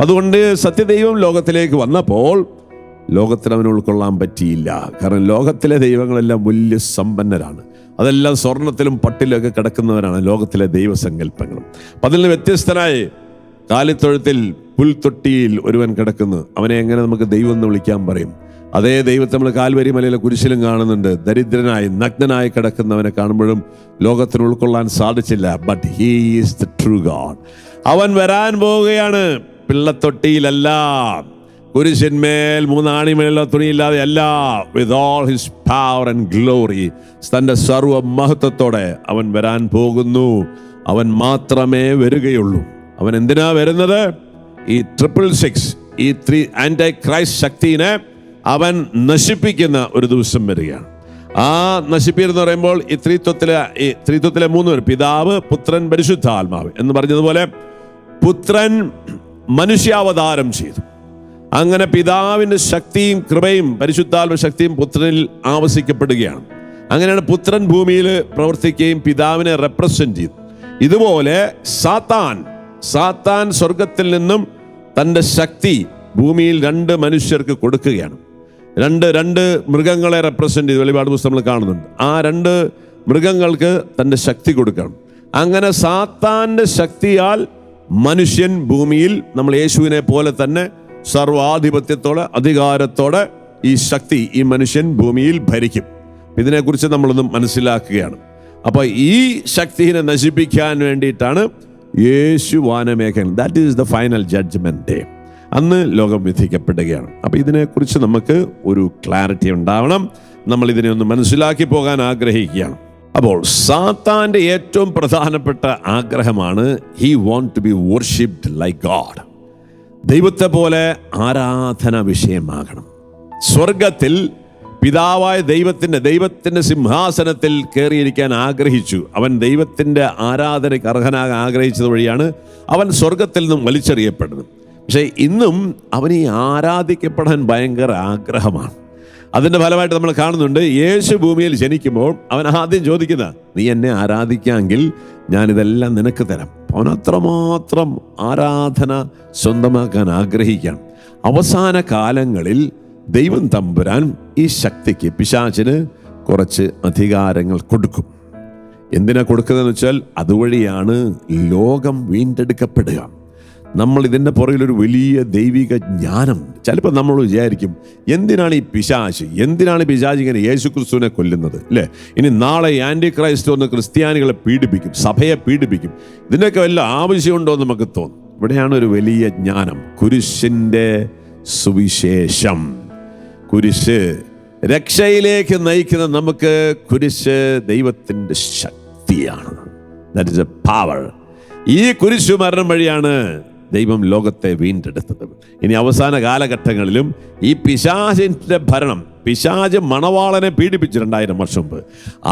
അതുകൊണ്ട് സത്യദൈവം ലോകത്തിലേക്ക് വന്നപ്പോൾ ലോകത്തിന് അവന് ഉൾക്കൊള്ളാൻ പറ്റിയില്ല. കാരണം ലോകത്തിലെ ദൈവങ്ങളെല്ലാം വലിയ സമ്പന്നരാണ്. അതെല്ലാം സ്വർണത്തിലും പട്ടിലൊക്കെ കിടക്കുന്നവരാണ് ലോകത്തിലെ ദൈവസങ്കല്പങ്ങളും. അപ്പം അതിൽ നിന്ന് വ്യത്യസ്തനായി കാലിത്തൊഴുത്തിൽ പുൽത്തൊട്ടിയിൽ ഒരുവൻ കിടക്കുന്നു. അവനെ എങ്ങനെ നമുക്ക് ദൈവം എന്ന് വിളിക്കാൻ പറയും? അതേ ദൈവത്തെ നമ്മൾ കാൽവരി മലയിലെ കുരിശിലും കാണുന്നുണ്ട്. ദരിദ്രനായി നഗ്നനായി കിടക്കുന്നവനെ കാണുമ്പോഴും ലോകത്തിന് ഉൾക്കൊള്ളാൻ സാധിച്ചില്ല. But he is the true God. അവൻ വരാൻ പോവുകയാണ്. പിള്ളത്തൊട്ടിയിലല്ല, കുരിശന്മേൽ 3 ആണിമേലുള്ള തുണിയില്ലാതെ അല്ല, with all his power and glory, തൻ്റെ സർവ്വ മഹത്വത്തോടെ അവൻ വരാൻ പോകുന്നു. അവൻ മാത്രമേ വരികയുള്ളൂ. അവൻ എന്തിനാ വരുന്നത്? ഈ 666, ഈ 3 ആൻറ്റി ക്രൈസ്റ്റ് ശക്തിനെ അവൻ നശിപ്പിക്കുന്ന ഒരു ദിവസം വരികയാണ്. ആ നശിപ്പിയെന്ന് പറയുമ്പോൾ ഈ ത്രിത്വത്തിലെ 3 പേർ, പിതാവ്, പുത്രൻ, പരിശുദ്ധാത്മാവ് എന്ന് പറഞ്ഞതുപോലെ പുത്രൻ മനുഷ്യാവതാരം ചെയ്തു. അങ്ങനെ പിതാവിൻ്റെ ശക്തിയും കൃപയും പരിശുദ്ധാത്മ ശക്തിയും പുത്രനിൽ ആവസിക്കപ്പെടുകയാണ്. അങ്ങനെയാണ് പുത്രൻ ഭൂമിയിൽ പ്രവർത്തിക്കുകയും പിതാവിനെ റെപ്രസെന്റ് ചെയ്തു. ഇതുപോലെ സാത്താൻ സ്വർഗത്തിൽ നിന്നും തൻ്റെ ശക്തി ഭൂമിയിൽ 2 മനുഷ്യർക്ക് കൊടുക്കുകയാണ്. രണ്ട് മൃഗങ്ങളെ റെപ്രസെന്റ് ചെയ്ത് വെളിപാട് പുസ്തകങ്ങൾ കാണുന്നുണ്ട്. ആ 2 മൃഗങ്ങൾക്ക് തൻ്റെ ശക്തി കൊടുക്കണം. അങ്ങനെ സാത്താൻ്റെ ശക്തിയാൽ മനുഷ്യൻ ഭൂമിയിൽ നമ്മൾ യേശുവിനെ പോലെ തന്നെ സർവാധിപത്യത്തോടെ അധികാരത്തോടെ ഈ മനുഷ്യൻ ഭൂമിയിൽ ഭരിക്കും. ഇതിനെക്കുറിച്ച് നമ്മളൊന്ന് മനസ്സിലാക്കുകയാണ്. അപ്പോൾ ഈ ശക്തിയെ നശിപ്പിക്കാൻ വേണ്ടിയിട്ടാണ് യേശു വാനമേഘൻ, that is the final judgement day. അന്ന് ലോകം വിധിക്കപ്പെടുകയാണ്. അപ്പോൾ ഇതിനെക്കുറിച്ച് നമുക്ക് ഒരു ക്ലാരിറ്റി ഉണ്ടാവണം. നമ്മൾ ഇതിനെ ഒന്ന് മനസ്സിലാക്കി പോകാൻ ആഗ്രഹിക്കുകയാണ്. അപ്പോൾ സാത്താൻ്റെ ഏറ്റവും പ്രധാനപ്പെട്ട ആഗ്രഹമാണ് he want to be worshipped like God. ദൈവത്തെ പോലെ ആരാധന വിഷയമാകണം. സ്വർഗത്തിൽ പിതാവായ ദൈവത്തിൻ്റെ സിംഹാസനത്തിൽ കയറിയിരിക്കാൻ ആഗ്രഹിച്ചു. അവൻ ദൈവത്തിൻ്റെ ആരാധനയ്ക്ക് അർഹനാകാൻ ആഗ്രഹിച്ചത് വഴിയാണ് അവൻ സ്വർഗത്തിൽ നിന്നും വലിച്ചെറിയപ്പെടുന്നത്. പക്ഷേ ഇന്നും അവൻ ഈ ആരാധിക്കപ്പെടാൻ ഭയങ്കര ആഗ്രഹമാണ്. അതിൻ്റെ ഫലമായിട്ട് നമ്മൾ കാണുന്നുണ്ട്, യേശു ഭൂമിയിൽ ജനിക്കുമ്പോൾ അവൻ ആദ്യം ചോദിക്കുന്ന, നീ എന്നെ ആരാധിക്കാമെങ്കിൽ ഞാനിതെല്ലാം നിനക്ക് തരാം. അവൻ അത്രമാത്രം ആരാധന സ്വന്തമാക്കാൻ ആഗ്രഹിക്കുകയാണ്. അവസാന കാലങ്ങളിൽ ദൈവം തമ്പുരാൻ ഈ ശക്തിക്ക്, പിശാചിന് കുറച്ച് അധികാരങ്ങൾ കൊടുക്കും. എന്തിനാ കൊടുക്കുന്നതെന്ന് വെച്ചാൽ അതുവഴിയാണ് ലോകം വീണ്ടെടുക്കപ്പെടുക. നമ്മൾ ഇതിൻ്റെ പുറകിലൊരു വലിയ ദൈവിക ജ്ഞാനം. ചിലപ്പോൾ നമ്മൾ വിചാരിക്കും, എന്തിനാണ് പിശാച് ഇങ്ങനെ യേശുക്രിസ്തുവിനെ കൊല്ലുന്നത്, അല്ലേ? ഇനി നാളെ ആൻറ്റി ക്രൈസ്റ്റ് ഒന്ന് ക്രിസ്ത്യാനികളെ പീഡിപ്പിക്കും, സഭയെ പീഡിപ്പിക്കും. ഇതിനൊക്കെ വല്ല ആവശ്യമുണ്ടോ എന്ന് നമുക്ക് തോന്നും. ഇവിടെയാണ് ഒരു വലിയ ജ്ഞാനം. കുരിശിൻ്റെ സുവിശേഷം, കുരിശ് രക്ഷയിലേക്ക് നയിക്കുന്ന നമുക്ക് കുരിശ് ദൈവത്തിൻ്റെ ശക്തിയാണ്. That is A power. ഈ കുരിശു മരണം വഴിയാണ് ദൈവം ലോകത്തെ വീണ്ടെടുത്തത്. ഇനി അവസാന കാലഘട്ടങ്ങളിലും ഈ പിശാചിൻ്റെ ഭരണം, പിശാച് മണവാളനെ പീഡിപ്പിച്ചു 2000 വർഷം മുമ്പ്.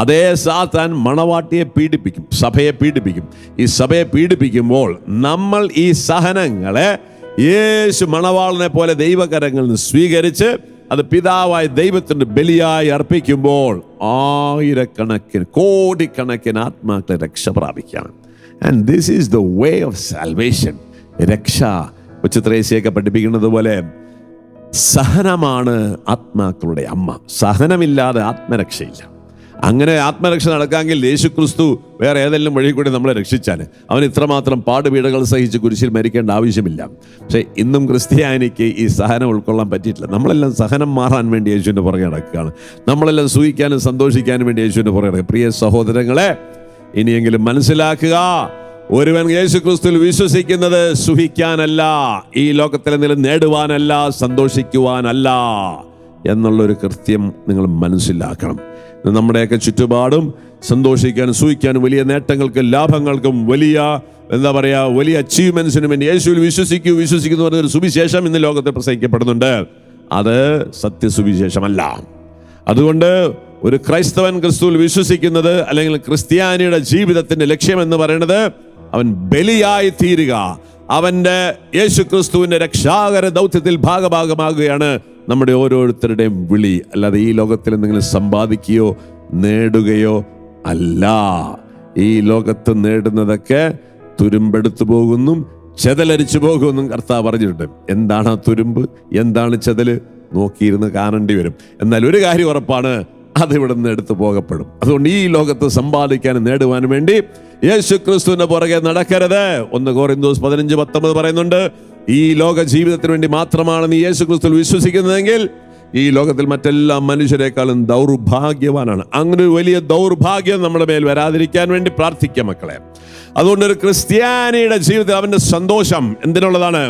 അതേ സാത്താൻ മണവാട്ടിയെ പീഡിപ്പിക്കും, സഭയെ പീഡിപ്പിക്കും. ഈ സഭയെ പീഡിപ്പിക്കുമ്പോൾ നമ്മൾ ഈ സഹനങ്ങളെ യേശു മണവാളനെ പോലെ ദൈവകരങ്ങളിൽ നിന്ന് സ്വീകരിച്ച് അത് പിതാവായ ദൈവത്തിൻ്റെ ബലിയായി അർപ്പിക്കുമ്പോൾ ആയിരക്കണക്കിന് കോടിക്കണക്കിന് ആത്മാക്കളെ രക്ഷ പ്രാപിക്കാം. And this is the way of salvation. രക്ഷ ഉച്ചത്രേസ്യൊക്കെ പഠിപ്പിക്കുന്നത് പോലെ സഹനമാണ് ആത്മാക്കളുടെ അമ്മ. സഹനമില്ലാതെ ആത്മരക്ഷയില്ല. അങ്ങനെ ആത്മരക്ഷ നടക്കാമെങ്കിൽ യേശുക്രിസ്തു വേറെ ഏതെല്ലാം വഴി കൂടി നമ്മളെ രക്ഷിച്ചാൽ അവൻ ഇത്രമാത്രം പാടുപീടകൾ സഹിച്ച് കുരിശിൽ മരിക്കേണ്ട ആവശ്യമില്ല. പക്ഷേ ഇന്നും ക്രിസ്ത്യാനിക്ക് ഈ സഹനം ഉൾക്കൊള്ളാൻ പറ്റിയിട്ടില്ല. നമ്മളെല്ലാം സഹനം മാറാൻ വേണ്ടി യേശുവിൻ്റെ പുറകെ നടക്കുകയാണ്. നമ്മളെല്ലാം സൂഹിക്കാനും സന്തോഷിക്കാനും വേണ്ടി യേശുവിൻ്റെ പുറകെ നടക്കുക. പ്രിയ സഹോദരങ്ങളെ, ഇനിയെങ്കിലും മനസ്സിലാക്കുക, ഒരുവൻ യേശുക്രിസ്തുവിൽ വിശ്വസിക്കുന്നത് സുഖിക്കാനല്ല, ഈ ലോകത്തിലെ നില നേടുവാനല്ല, സന്തോഷിക്കുവാനല്ല എന്നുള്ളൊരു കൃത്യം നിങ്ങൾ മനസ്സിലാക്കണം. നമ്മുടെയൊക്കെ ചുറ്റുപാടും സന്തോഷിക്കാനും സൂഹിക്കാനും വലിയ നേട്ടങ്ങൾക്കും ലാഭങ്ങൾക്കും വലിയ വലിയ അച്ചീവ്മെന്റ്സിനും വേണ്ടി യേശുവിൽ വിശ്വസിക്കുന്നു പറഞ്ഞൊരു സുവിശേഷം ഇന്ന് ലോകത്തിൽ പ്രസംഗിക്കപ്പെടുന്നുണ്ട്. അത് സത്യസുവിശേഷമല്ല. അതുകൊണ്ട് ഒരു ക്രൈസ്തവൻ ക്രിസ്തുവിൽ വിശ്വസിക്കുന്നത്, അല്ലെങ്കിൽ ക്രിസ്ത്യാനിയുടെ ജീവിതത്തിന്റെ ലക്ഷ്യം എന്ന് പറയുന്നത് അവൻ ബലിയായി തീരുക, അവന്റെ യേശുക്രിസ്തുവിന്റെ രക്ഷാകര ദൗത്യത്തിൽ ഭാഗമാകുകയാണ് നമ്മുടെ ഓരോരുത്തരുടെയും വിളി. അല്ലാതെ ഈ ലോകത്തിൽ എന്തെങ്കിലും സമ്പാദിക്കുകയോ നേടുകയോ അല്ല. ഈ ലോകത്ത് നേടുന്നതൊക്കെ തുരുമ്പെടുത്തു പോകുന്നു, ചെതലരിച്ചു പോകുമെന്നും കർത്താവ് പറഞ്ഞിട്ടുണ്ട്. എന്താണ് ആ തുരുമ്പ്, എന്താണ് ചെതല് നോക്കിയിരുന്ന് കാണേണ്ടി വരും. എന്നാൽ ഒരു കാര്യം ഉറപ്പാണ്, അത് ഇവിടെ നിന്ന് എടുത്തു പോകപ്പെടും. അതുകൊണ്ട് ഈ ലോകത്ത് സമ്പാദിക്കാനും നേടുവാനും വേണ്ടി യേശുക്രിസ്തുവിന്റെ പുറകെ നടക്കരുത്. 1 കൊരിന്തോസ് 15:19 പറയുന്നുണ്ട്, ഈ ലോക ജീവിതത്തിന് വേണ്ടി മാത്രമാണ് നീ യേശുക്രിസ്തുവിൽ വിശ്വസിക്കുന്നതെങ്കിൽ ഈ ലോകത്തിൽ മറ്റെല്ലാ മനുഷ്യരെക്കാളും ദൗർഭാഗ്യവാനാണ്. അങ്ങനെ ഒരു വലിയ ദൗർഭാഗ്യം നമ്മുടെ മേൽ വരാതിരിക്കാൻ വേണ്ടി പ്രാർത്ഥിക്കാം മക്കളെ. അതുകൊണ്ട് ഒരു ക്രിസ്ത്യാനിയുടെ ജീവിതത്തിൽ അവന്റെ സന്തോഷം എന്തിനുള്ളതാണ്?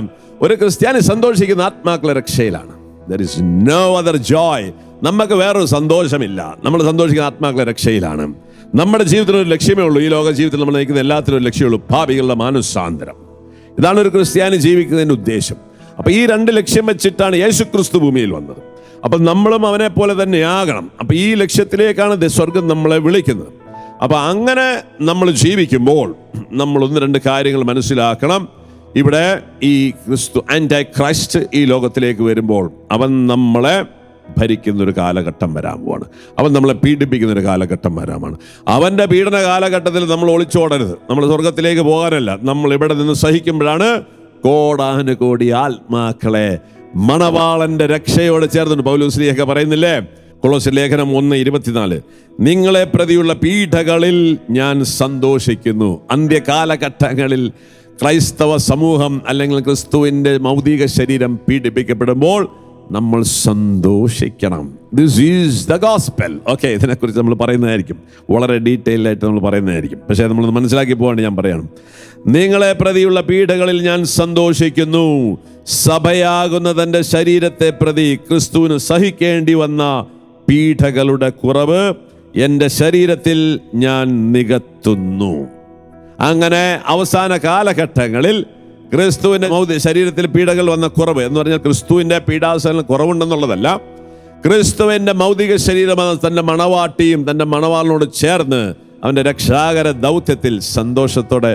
ഒരു ക്രിസ്ത്യാനി സന്തോഷിക്കുന്ന ആത്മാക്കളെ രക്ഷയിലാണ്. There is no other joy. നമുക്ക് വേറൊരു സന്തോഷമില്ല. നമ്മൾ സന്തോഷിക്കുന്ന ആത്മാക്കളെ രക്ഷയിലാണ്. നമ്മുടെ ജീവിതത്തിന് ഒരു ലക്ഷ്യമേ ഉള്ളൂ. ഈ ലോക ജീവിതത്തിൽ നമ്മൾ നയിക്കുന്ന എല്ലാത്തിനും ഒരു ലക്ഷ്യമുള്ളൂ, പാപികളുടെ മാനസാന്തരം. ഇതാണ് ഒരു ക്രിസ്ത്യാനി ജീവിക്കുന്നതിന്റെ ഉദ്ദേശം. അപ്പൊ ഈ 2 ലക്ഷ്യം വെച്ചിട്ടാണ് യേശുക്രിസ്തു ഭൂമിയിൽ വന്നത്. അപ്പൊ നമ്മളും അവനെ പോലെ തന്നെ ആകണം. അപ്പൊ ഈ ലക്ഷ്യത്തിലേക്കാണ് സ്വർഗം നമ്മളെ വിളിക്കുന്നത്. അപ്പൊ അങ്ങനെ നമ്മൾ ജീവിക്കുമ്പോൾ നമ്മൾ 1-2 കാര്യങ്ങൾ മനസ്സിലാക്കണം. ഇവിടെ ഈ ക്രിസ്തു ആന്റി ക്രൈസ്റ്റ് ഈ ലോകത്തിലേക്ക് വരുമ്പോൾ അവൻ നമ്മളെ ഭരിക്കുന്നൊരു കാലഘട്ടം വരാൻ പോവാണ്. അവൻ നമ്മളെ പീഡിപ്പിക്കുന്ന ഒരു കാലഘട്ടം വരാമാണ്. അവന്റെ പീഡന കാലഘട്ടത്തിൽ നമ്മൾ ഒളിച്ചോടരുത്. നമ്മൾ സ്വർഗത്തിലേക്ക് പോകാനല്ല, നമ്മൾ ഇവിടെ നിന്ന് സഹിക്കുമ്പോഴാണ് കോടാനുകോടി ആത്മാക്കളെ മണവാളന്റെ രക്ഷയോട് ചേർന്ന് പൗലോസ്ലീഹ പറയുന്നില്ലേ, കൊളോസ്യർ ലേഖനം 1:24, നിങ്ങളെ പ്രതിയുള്ള പീഡകളിൽ ഞാൻ സന്തോഷിക്കുന്നു. അന്ത്യകാലഘട്ടങ്ങളിൽ ക്രൈസ്തവ സമൂഹം അല്ലെങ്കിൽ ക്രിസ്തുവിന്റെ മൗതിക ശരീരം പീഡിപ്പിക്കപ്പെടുമ്പോൾ നമ്മൾ സന്തോഷിക്കണം. This is the gospel. Okay, ഇതിനെക്കുറിച്ച് നമ്മൾ പറയുന്നതായിരിക്കും, വളരെ ഡീറ്റെയിൽ ആയിട്ട് നമ്മൾ പറയുന്നതായിരിക്കും. പക്ഷേ നമ്മൾ മനസ്സിലാക്കി പോകാണ്ട് ഞാൻ പറയണം, നിങ്ങളെ പ്രതിയുള്ള പീഡകളിൽ ഞാൻ സന്തോഷിക്കുന്നു. സഭയാകുന്ന തൻ്റെ ശരീരത്തെ പ്രതി ക്രിസ്തുവിന് സഹിക്കേണ്ടി വന്ന പീഡകളുടെ കുറവ് എൻ്റെ ശരീരത്തിൽ ഞാൻ നികത്തുന്നു. അങ്ങനെ അവസാന കാലഘട്ടങ്ങളിൽ ക്രിസ്തുവിന്റെ ശരീരത്തിൽ പീഡകൾ വന്ന കുറവ് എന്ന് പറഞ്ഞാൽ ക്രിസ്തുവിന്റെ പീഡാസനം കുറവുണ്ടെന്നുള്ളതല്ല. ക്രിസ്തുവിന്റെ മൗതിക ശരീരം തന്റെ മണവാട്ടിയും തന്റെ മണവാളിനോട് ചേർന്ന് അവന്റെ രക്ഷാകര ദൗത്യത്തിൽ സന്തോഷത്തോടെ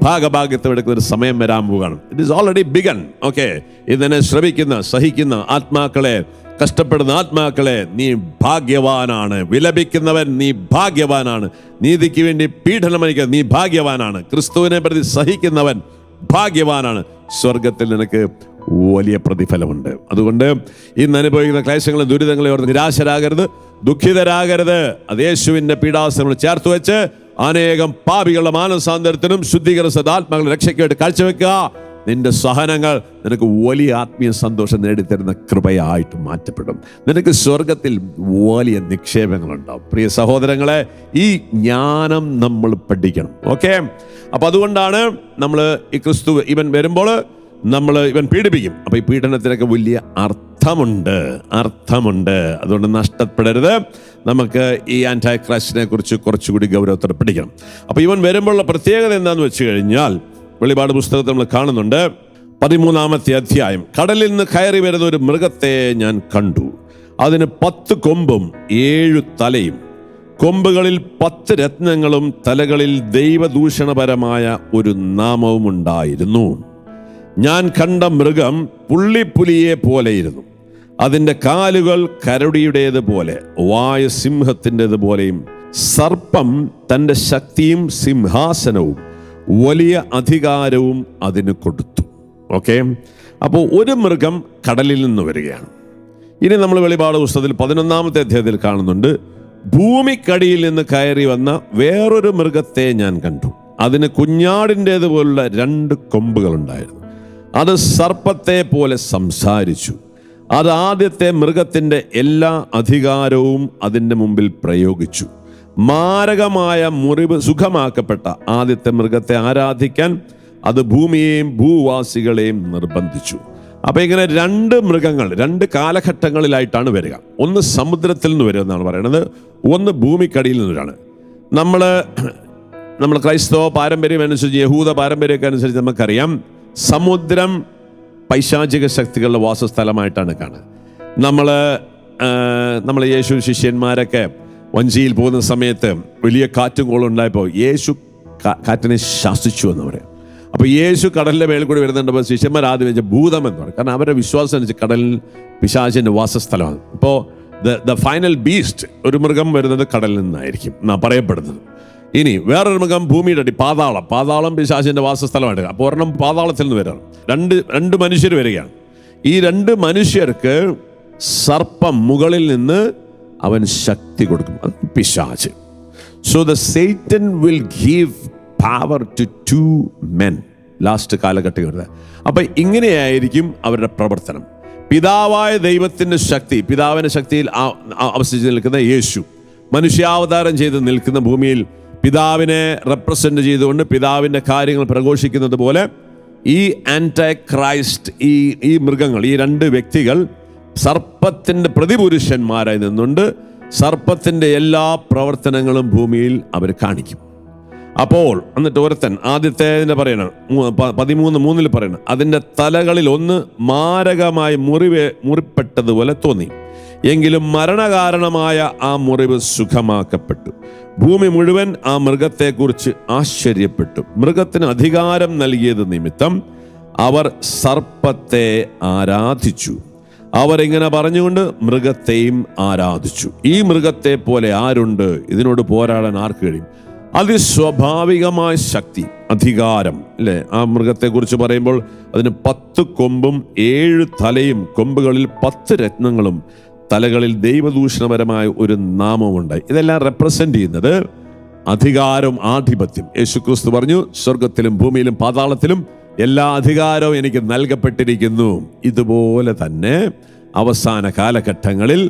ഭാഗഭാഗ്യത്വം എടുക്കുന്ന ഒരു സമയം വരാൻ പോവുകയാണ്. It is already begun. Okay, ഇതിനെ ശ്രമിക്കുന്ന സഹിക്കുന്ന ആത്മാക്കളെ, കഷ്ടപ്പെടുന്ന ആത്മാക്കളെ, നീ ഭാഗ്യവാനാണ്. വിലപിക്കുന്നവൻ നീ ഭാഗ്യവാനാണ്. നീതിക്ക് വേണ്ടി പീഡനമണിക്കുക നീ ഭാഗ്യവാനാണ്. ക്രിസ്തുവിനെ പ്രതി സഹിക്കുന്നവൻ ഭാഗ്യവാനാണ്. സ്വർഗത്തിൽ നിനക്ക് വലിയ പ്രതിഫലമുണ്ട്. അതുകൊണ്ട് ഇന്ന് അനുഭവിക്കുന്ന ക്ലേശങ്ങളും ദുരിതങ്ങളെ ഓർത്ത് നിരാശരാകരുത്, ദുഃഖിതരാകരുത്. അത് യേശുവിന്റെ പീഡാസനങ്ങൾ ചേർത്ത് വെച്ച് അനേകം പാപികളുടെ മാനസാന്തരത്തിനും ശുദ്ധീകരണ ആത്മാക്കളുടെ രക്ഷയ്ക്കായിട്ട് കാഴ്ചവെക്കുക. നിന്റെ സഹനങ്ങൾ നിനക്ക് വലിയ ആത്മീയ സന്തോഷം നേടിത്തരുന്ന കൃപയായിട്ട് മാറ്റപ്പെടും. നിനക്ക് സ്വർഗത്തിൽ വലിയ നിക്ഷേപങ്ങളുണ്ടാവും. പ്രിയ സഹോദരങ്ങളെ, ഈ ജ്ഞാനം നമ്മൾ പഠിക്കണം. ഓക്കെ, അപ്പൊ അതുകൊണ്ടാണ് നമ്മൾ ഈ ക്രിസ്തു ഇവൻ വരുമ്പോൾ ഇവൻ പീഡിപ്പിക്കും. അപ്പൊ ഈ പീഡനത്തിനൊക്കെ വലിയ അർത്ഥമുണ്ട്. അതുകൊണ്ട് നഷ്ടപ്പെടരുത്. നമുക്ക് ഈ ആന്റി ക്രൈസ്റ്റിനെ കുറിച്ച് കുറച്ചുകൂടി ഗൗരവത്തോടെ പഠിക്കണം. അപ്പൊ ഇവൻ വരുമ്പോഴുള്ള പ്രത്യേകത എന്താന്ന് വെച്ച് കഴിഞ്ഞാൽ, വെളിപാട് പുസ്തകത്തിൽ നമ്മൾ കാണുന്നുണ്ട് 13-ാമത്തെ അധ്യായം. കടലിൽ നിന്ന് കയറി വരുന്ന ഒരു മൃഗത്തെ ഞാൻ കണ്ടു. അതിന് 10 കൊമ്പും 7 തലയും, കൊമ്പുകളിൽ 10 രത്നങ്ങളും, തലകളിൽ ദൈവദൂഷണപരമായ ഒരു നാമവും ഉണ്ടായിരുന്നു. ഞാൻ കണ്ട മൃഗം പുള്ളിപ്പുലിയെ പോലെയിരുന്നു. അതിൻ്റെ കാലുകൾ കരടിയുടേത് പോലെ, വായ സിംഹത്തിൻ്റെതുപോലെയും. സർപ്പം തൻ്റെ ശക്തിയും സിംഹാസനവും വലിയ അധികാരവും അതിന് കൊടുത്തു. ഓക്കെ, അപ്പോൾ ഒരു മൃഗം കടലിൽ നിന്ന് വരികയാണ്. ഇനി നമ്മൾ വെളിപാട് പുസ്തകത്തിൽ 11-ാമത്തെ അധ്യായത്തിൽ കാണുന്നുണ്ട്, ഭൂമിക്കടിയിൽ നിന്ന് കയറി വന്ന വേറൊരു മൃഗത്തെ ഞാൻ കണ്ടു. അതിന് കുഞ്ഞാടിൻ്റേതുപോലുള്ള 2 കൊമ്പുകളുണ്ടായിരുന്നു. അത് സർപ്പത്തെ പോലെ സംസാരിച്ചു. അത് ആദ്യത്തെ മൃഗത്തിൻ്റെ എല്ലാ അധികാരവും അതിൻ്റെ മുമ്പിൽ പ്രയോഗിച്ചു. മാരകമായ മുറിവ് സുഖമാക്കപ്പെട്ട ആദ്യത്തെ മൃഗത്തെ ആരാധിക്കാൻ അത് ഭൂമിയെയും ഭൂവാസികളെയും നിർബന്ധിച്ചു. അപ്പൊ ഇങ്ങനെ 2 മൃഗങ്ങൾ 2 കാലഘട്ടങ്ങളിലായിട്ടാണ് വരിക. ഒന്ന് സമുദ്രത്തിൽ നിന്ന് വരിക എന്നാണ് പറയുന്നത്, ഒന്ന് ഭൂമിക്കടിയിൽ നിന്നൊരാണ്. നമ്മൾ ക്രൈസ്തവ പാരമ്പര്യം അനുസരിച്ച്, യഹൂദ പാരമ്പര്യമൊക്കെ അനുസരിച്ച് നമുക്കറിയാം, സമുദ്രം പൈശാചിക ശക്തികളുടെ വാസസ്ഥലമായിട്ടാണ് കാണുക. നമ്മൾ യേശു ശിഷ്യന്മാരൊക്കെ വഞ്ചിയിൽ പോകുന്ന സമയത്ത് വലിയ കാറ്റും കോളും ഉണ്ടായപ്പോൾ യേശു കാറ്റിനെ ശാസിച്ചു എന്ന് പറയും. അപ്പോൾ യേശു കടലിൻ്റെ മേൽ കൂടി വരുന്നുണ്ടപ്പോൾ ശിഷ്യന്മാർ ആദ്യം വെച്ച ഭൂതം എന്ന് പറയും. കാരണം അവരുടെ വിശ്വാസം അനുസരിച്ച് കടലിൽ പിശാചിൻ്റെ വാസസ്ഥലമാണ്. ഇപ്പോൾ ദ ഫൈനൽ ബീസ്റ്റ്, ഒരു മൃഗം വരുന്നത് കടലിൽ നിന്നായിരിക്കും എന്നാണ് പറയപ്പെടുന്നത്. ഇനി വേറൊരു മൃഗം ഭൂമിയുടെ അടി, പാതാളം പിശാചിൻ്റെ വാസസ്ഥലമായിട്ട്. അപ്പോൾ ഒരെണ്ണം പാതാളത്തിൽ നിന്ന് വരികയാണ്. രണ്ട് മനുഷ്യർ വരികയാണ്. ഈ 2 മനുഷ്യർക്ക് സർപ്പം മുകളിൽ നിന്ന് അവൻ ശക്തി കൊടുക്കും. അത് പിശാച്. So the Satan will give power to 2 men last കാലഘട്ടങ്ങളിൽ. അപ്പൊ ഇങ്ങനെയായിരിക്കും അവരുടെ പ്രവർത്തനം. പിതാവായ ദൈവത്തിന്റെ ശക്തി, പിതാവിന്റെ ശക്തിയിൽ അവസ്ഥിച്ച് നിൽക്കുന്ന യേശു മനുഷ്യാവതാരം ചെയ്ത് നിൽക്കുന്ന ഭൂമിയിൽ പിതാവിനെ റെപ്രസെന്റ് ചെയ്തുകൊണ്ട് പിതാവിന്റെ കാര്യങ്ങൾ പ്രഘോഷിക്കുന്നത് പോലെ ഈ ആന്റി ക്രൈസ്റ്റ്, ഈ മൃഗങ്ങൾ, ഈ 2 വ്യക്തികൾ സർപ്പത്തിന്റെ പ്രതിപുരുഷന്മാരായി നിന്നുകൊണ്ട് സർപ്പത്തിന്റെ എല്ലാ പ്രവർത്തനങ്ങളും ഭൂമിയിൽ അവർ കാണിക്കും. അപ്പോൾ എന്നിട്ട് ഒരുത്തൻ ആദ്യത്തെ പറയണം 13:3 പറയണം, അതിൻ്റെ തലകളിൽ ഒന്ന് മാരകമായി മുറിപ്പെട്ടതുപോലെ തോന്നി. എങ്കിലും മരണകാരണമായ ആ മുറിവ് സുഖമാക്കപ്പെട്ടു. ഭൂമി മുഴുവൻ ആ മൃഗത്തെക്കുറിച്ച് ആശ്ചര്യപ്പെട്ടു. മൃഗത്തിന് അധികാരം നൽകിയത് നിമിത്തം അവർ സർപ്പത്തെ ആരാധിച്ചു. അവരിങ്ങനെ പറഞ്ഞുകൊണ്ട് മൃഗത്തെയും ആരാധിച്ചു. ഈ മൃഗത്തെ പോലെ ആരുണ്ട്? ഇതിനോട് പോരാടാൻ ആർക്ക് കഴിയും? അതിസ്വാഭാവികമായ ശക്തി, അധികാരം അല്ലേ? ആ മൃഗത്തെക്കുറിച്ച് പറയുമ്പോൾ അതിന് 10 കൊമ്പും 7 തലയും, കൊമ്പുകളിൽ 10 രത്നങ്ങളും, തലകളിൽ ദൈവദൂഷണപരമായ ഒരു നാമമുണ്ട്. ഇതെല്ലാം റെപ്രസെന്റ് ചെയ്യുന്നത് അധികാരവും ആധിപത്യം. യേശുക്രിസ്തു പറഞ്ഞു, സ്വർഗത്തിലും ഭൂമിയിലും പാതാളത്തിലും എല്ലാ അധികാരവും എനിക്ക് നൽകപ്പെട്ടിരിക്കുന്നു. ഇതുപോലെ തന്നെ അവസാന കാലഘട്ടങ്ങളിൽ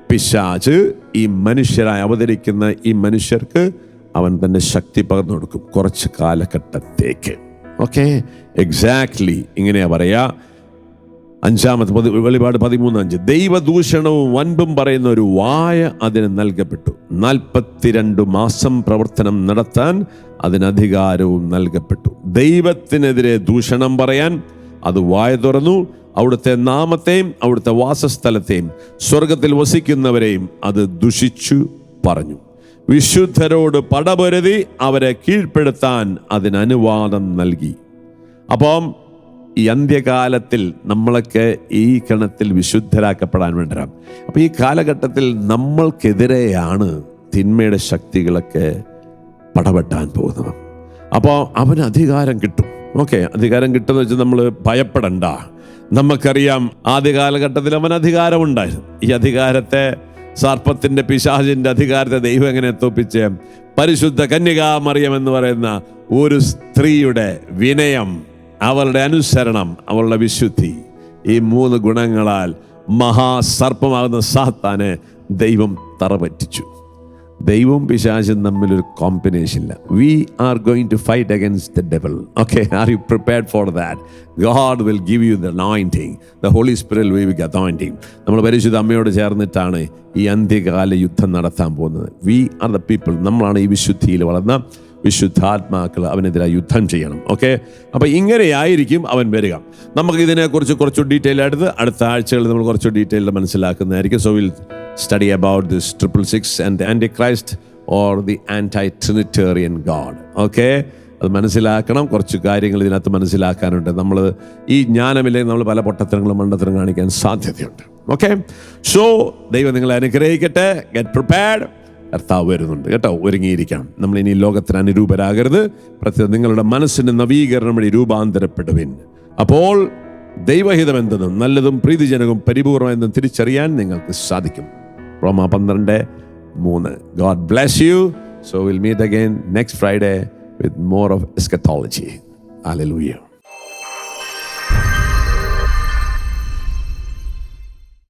പിശാച് ഈ മനുഷ്യരായി അവതരിക്കുന്ന ഈ മനുഷ്യർക്ക് അവൻ തന്നെ ശക്തി പകർന്നു കൊടുക്കും കുറച്ച് കാലഘട്ടത്തേക്ക്. ഓക്കെ, എക്സാക്ട്ലി ഇങ്ങനെയാ പറയാ. വെളിപാട് 13:5. ദൈവദൂഷണവും വൻപും പറയുന്ന ഒരു വായ അതിന് നൽകപ്പെട്ടു. 42 മാസം പ്രവർത്തനം നടത്താൻ അതിന് അധികാരവും നൽകപ്പെട്ടു. ദൈവത്തിനെതിരെ ദൂഷണം പറയാൻ അത് വായ തുറന്നു. അവിടുത്തെ നാമത്തെയും അവിടുത്തെ വാസസ്ഥലത്തെയും സ്വർഗത്തിൽ വസിക്കുന്നവരെയും അത് ദുഷിച്ചു പറഞ്ഞു. വിശുദ്ധരോട് പടപൊരുതി അവരെ കീഴ്പ്പെടുത്താൻ അതിന് അനുവാദം നൽകി. അപ്പം ഈ അന്ത്യകാലത്തിൽ നമ്മളൊക്കെ ഈ ഗണത്തിൽ വിശുദ്ധരാക്കപ്പെടാൻ വേണ്ടിയാണ്. അപ്പോൾ ഈ കാലഘട്ടത്തിൽ നമ്മൾക്കെതിരെയാണ് തിന്മയുടെ ശക്തികളൊക്കെ പടവെട്ടാൻ പോകുന്നത്. അപ്പോൾ അവന് അധികാരം കിട്ടും. ഓക്കെ, അധികാരം കിട്ടുമെന്ന് വെച്ചാൽ നമ്മൾ ഭയപ്പെടണ്ട. നമുക്കറിയാം ആദ്യ കാലഘട്ടത്തിൽ അവൻ അധികാരമുണ്ടായിരുന്നു. ഈ അധികാരത്തെ, സർപ്പത്തിൻ്റെ പിശാചിൻ്റെ അധികാരത്തെ ദൈവം എങ്ങനെ തോൽപ്പിച്ച്? പരിശുദ്ധ കന്യകാമറിയം എന്ന് പറയുന്ന ഒരു സ്ത്രീയുടെ വിനയം, അവളുടെ അനുസരണം, അവളുടെ വിശുദ്ധി, ഈ 3 ഗുണങ്ങളാൽ മഹാസർപ്പമാകുന്ന സാത്താനെ ദൈവം തറപറ്റിച്ചു. ദൈവവും പിശാചും തമ്മിലൊരു കോമ്പിനേഷൻ ഇല്ല. We are going to fight against the devil. Okay, are you prepared for that? God will give you the anointing. The Holy Spirit will give anointing. നമ്മൾ പരിശുദ്ധ അമ്മയോട് ചേർന്നിട്ടാണ് ഈ അന്ത്യകാല യുദ്ധം നടത്താൻ പോകുന്നത്. We are the people. നമ്മളാണ് ഈ വിശുദ്ധിയിൽ വളർന്ന വിശുദ്ധാത്മാക്കൾ. അവനെതിരായി യുദ്ധം ചെയ്യണം. ഓക്കെ, അപ്പോൾ ഇങ്ങനെയായിരിക്കും അവൻ വരിക. നമുക്ക് ഇതിനെക്കുറിച്ച് കുറച്ച് ഡീറ്റെയിൽ ആയിട്ട് അടുത്ത ആഴ്ചകളിൽ നമ്മൾ കുറച്ച് ഡീറ്റെയിൽ മനസ്സിലാക്കുന്നതായിരിക്കും. So will study about this 666 and the Antichrist or the anti-Trinitarian God. Okay, അത് മനസ്സിലാക്കണം. കുറച്ച് കാര്യങ്ങൾ ഇതിനകത്ത് മനസ്സിലാക്കാനുണ്ട്. നമ്മൾ ഈ ജ്ഞാനമില്ലെങ്കിൽ നമ്മൾ പല പൊട്ടത്തരങ്ങളും മണ്ടത്തരം കാണിക്കാൻ സാധ്യതയുണ്ട്. ഓക്കെ, സോ ദൈവം നിങ്ങളെ അനുഗ്രഹിക്കട്ടെ. Get prepared. കർത്താവ് വരുന്നുണ്ട് കേട്ടോ, ഒരുങ്ങിയിരിക്കണം. നമ്മൾ ഇനി ലോകത്തിന് അനുരൂപരാകരുത്. പ്രത്യേകം നിങ്ങളുടെ മനസ്സിൻ്റെ നവീകരണം വഴി രൂപാന്തരപ്പെടുവിൻ. അപ്പോൾ ദൈവഹിതം എന്തെന്നും നല്ലതും പ്രീതിജനകവും പരിപൂർണമെന്നും തിരിച്ചറിയാൻ നിങ്ങൾക്ക് സാധിക്കും. റോമ 12:3. God bless you. So we'll meet again next Friday with more of eschatology. Hallelujah.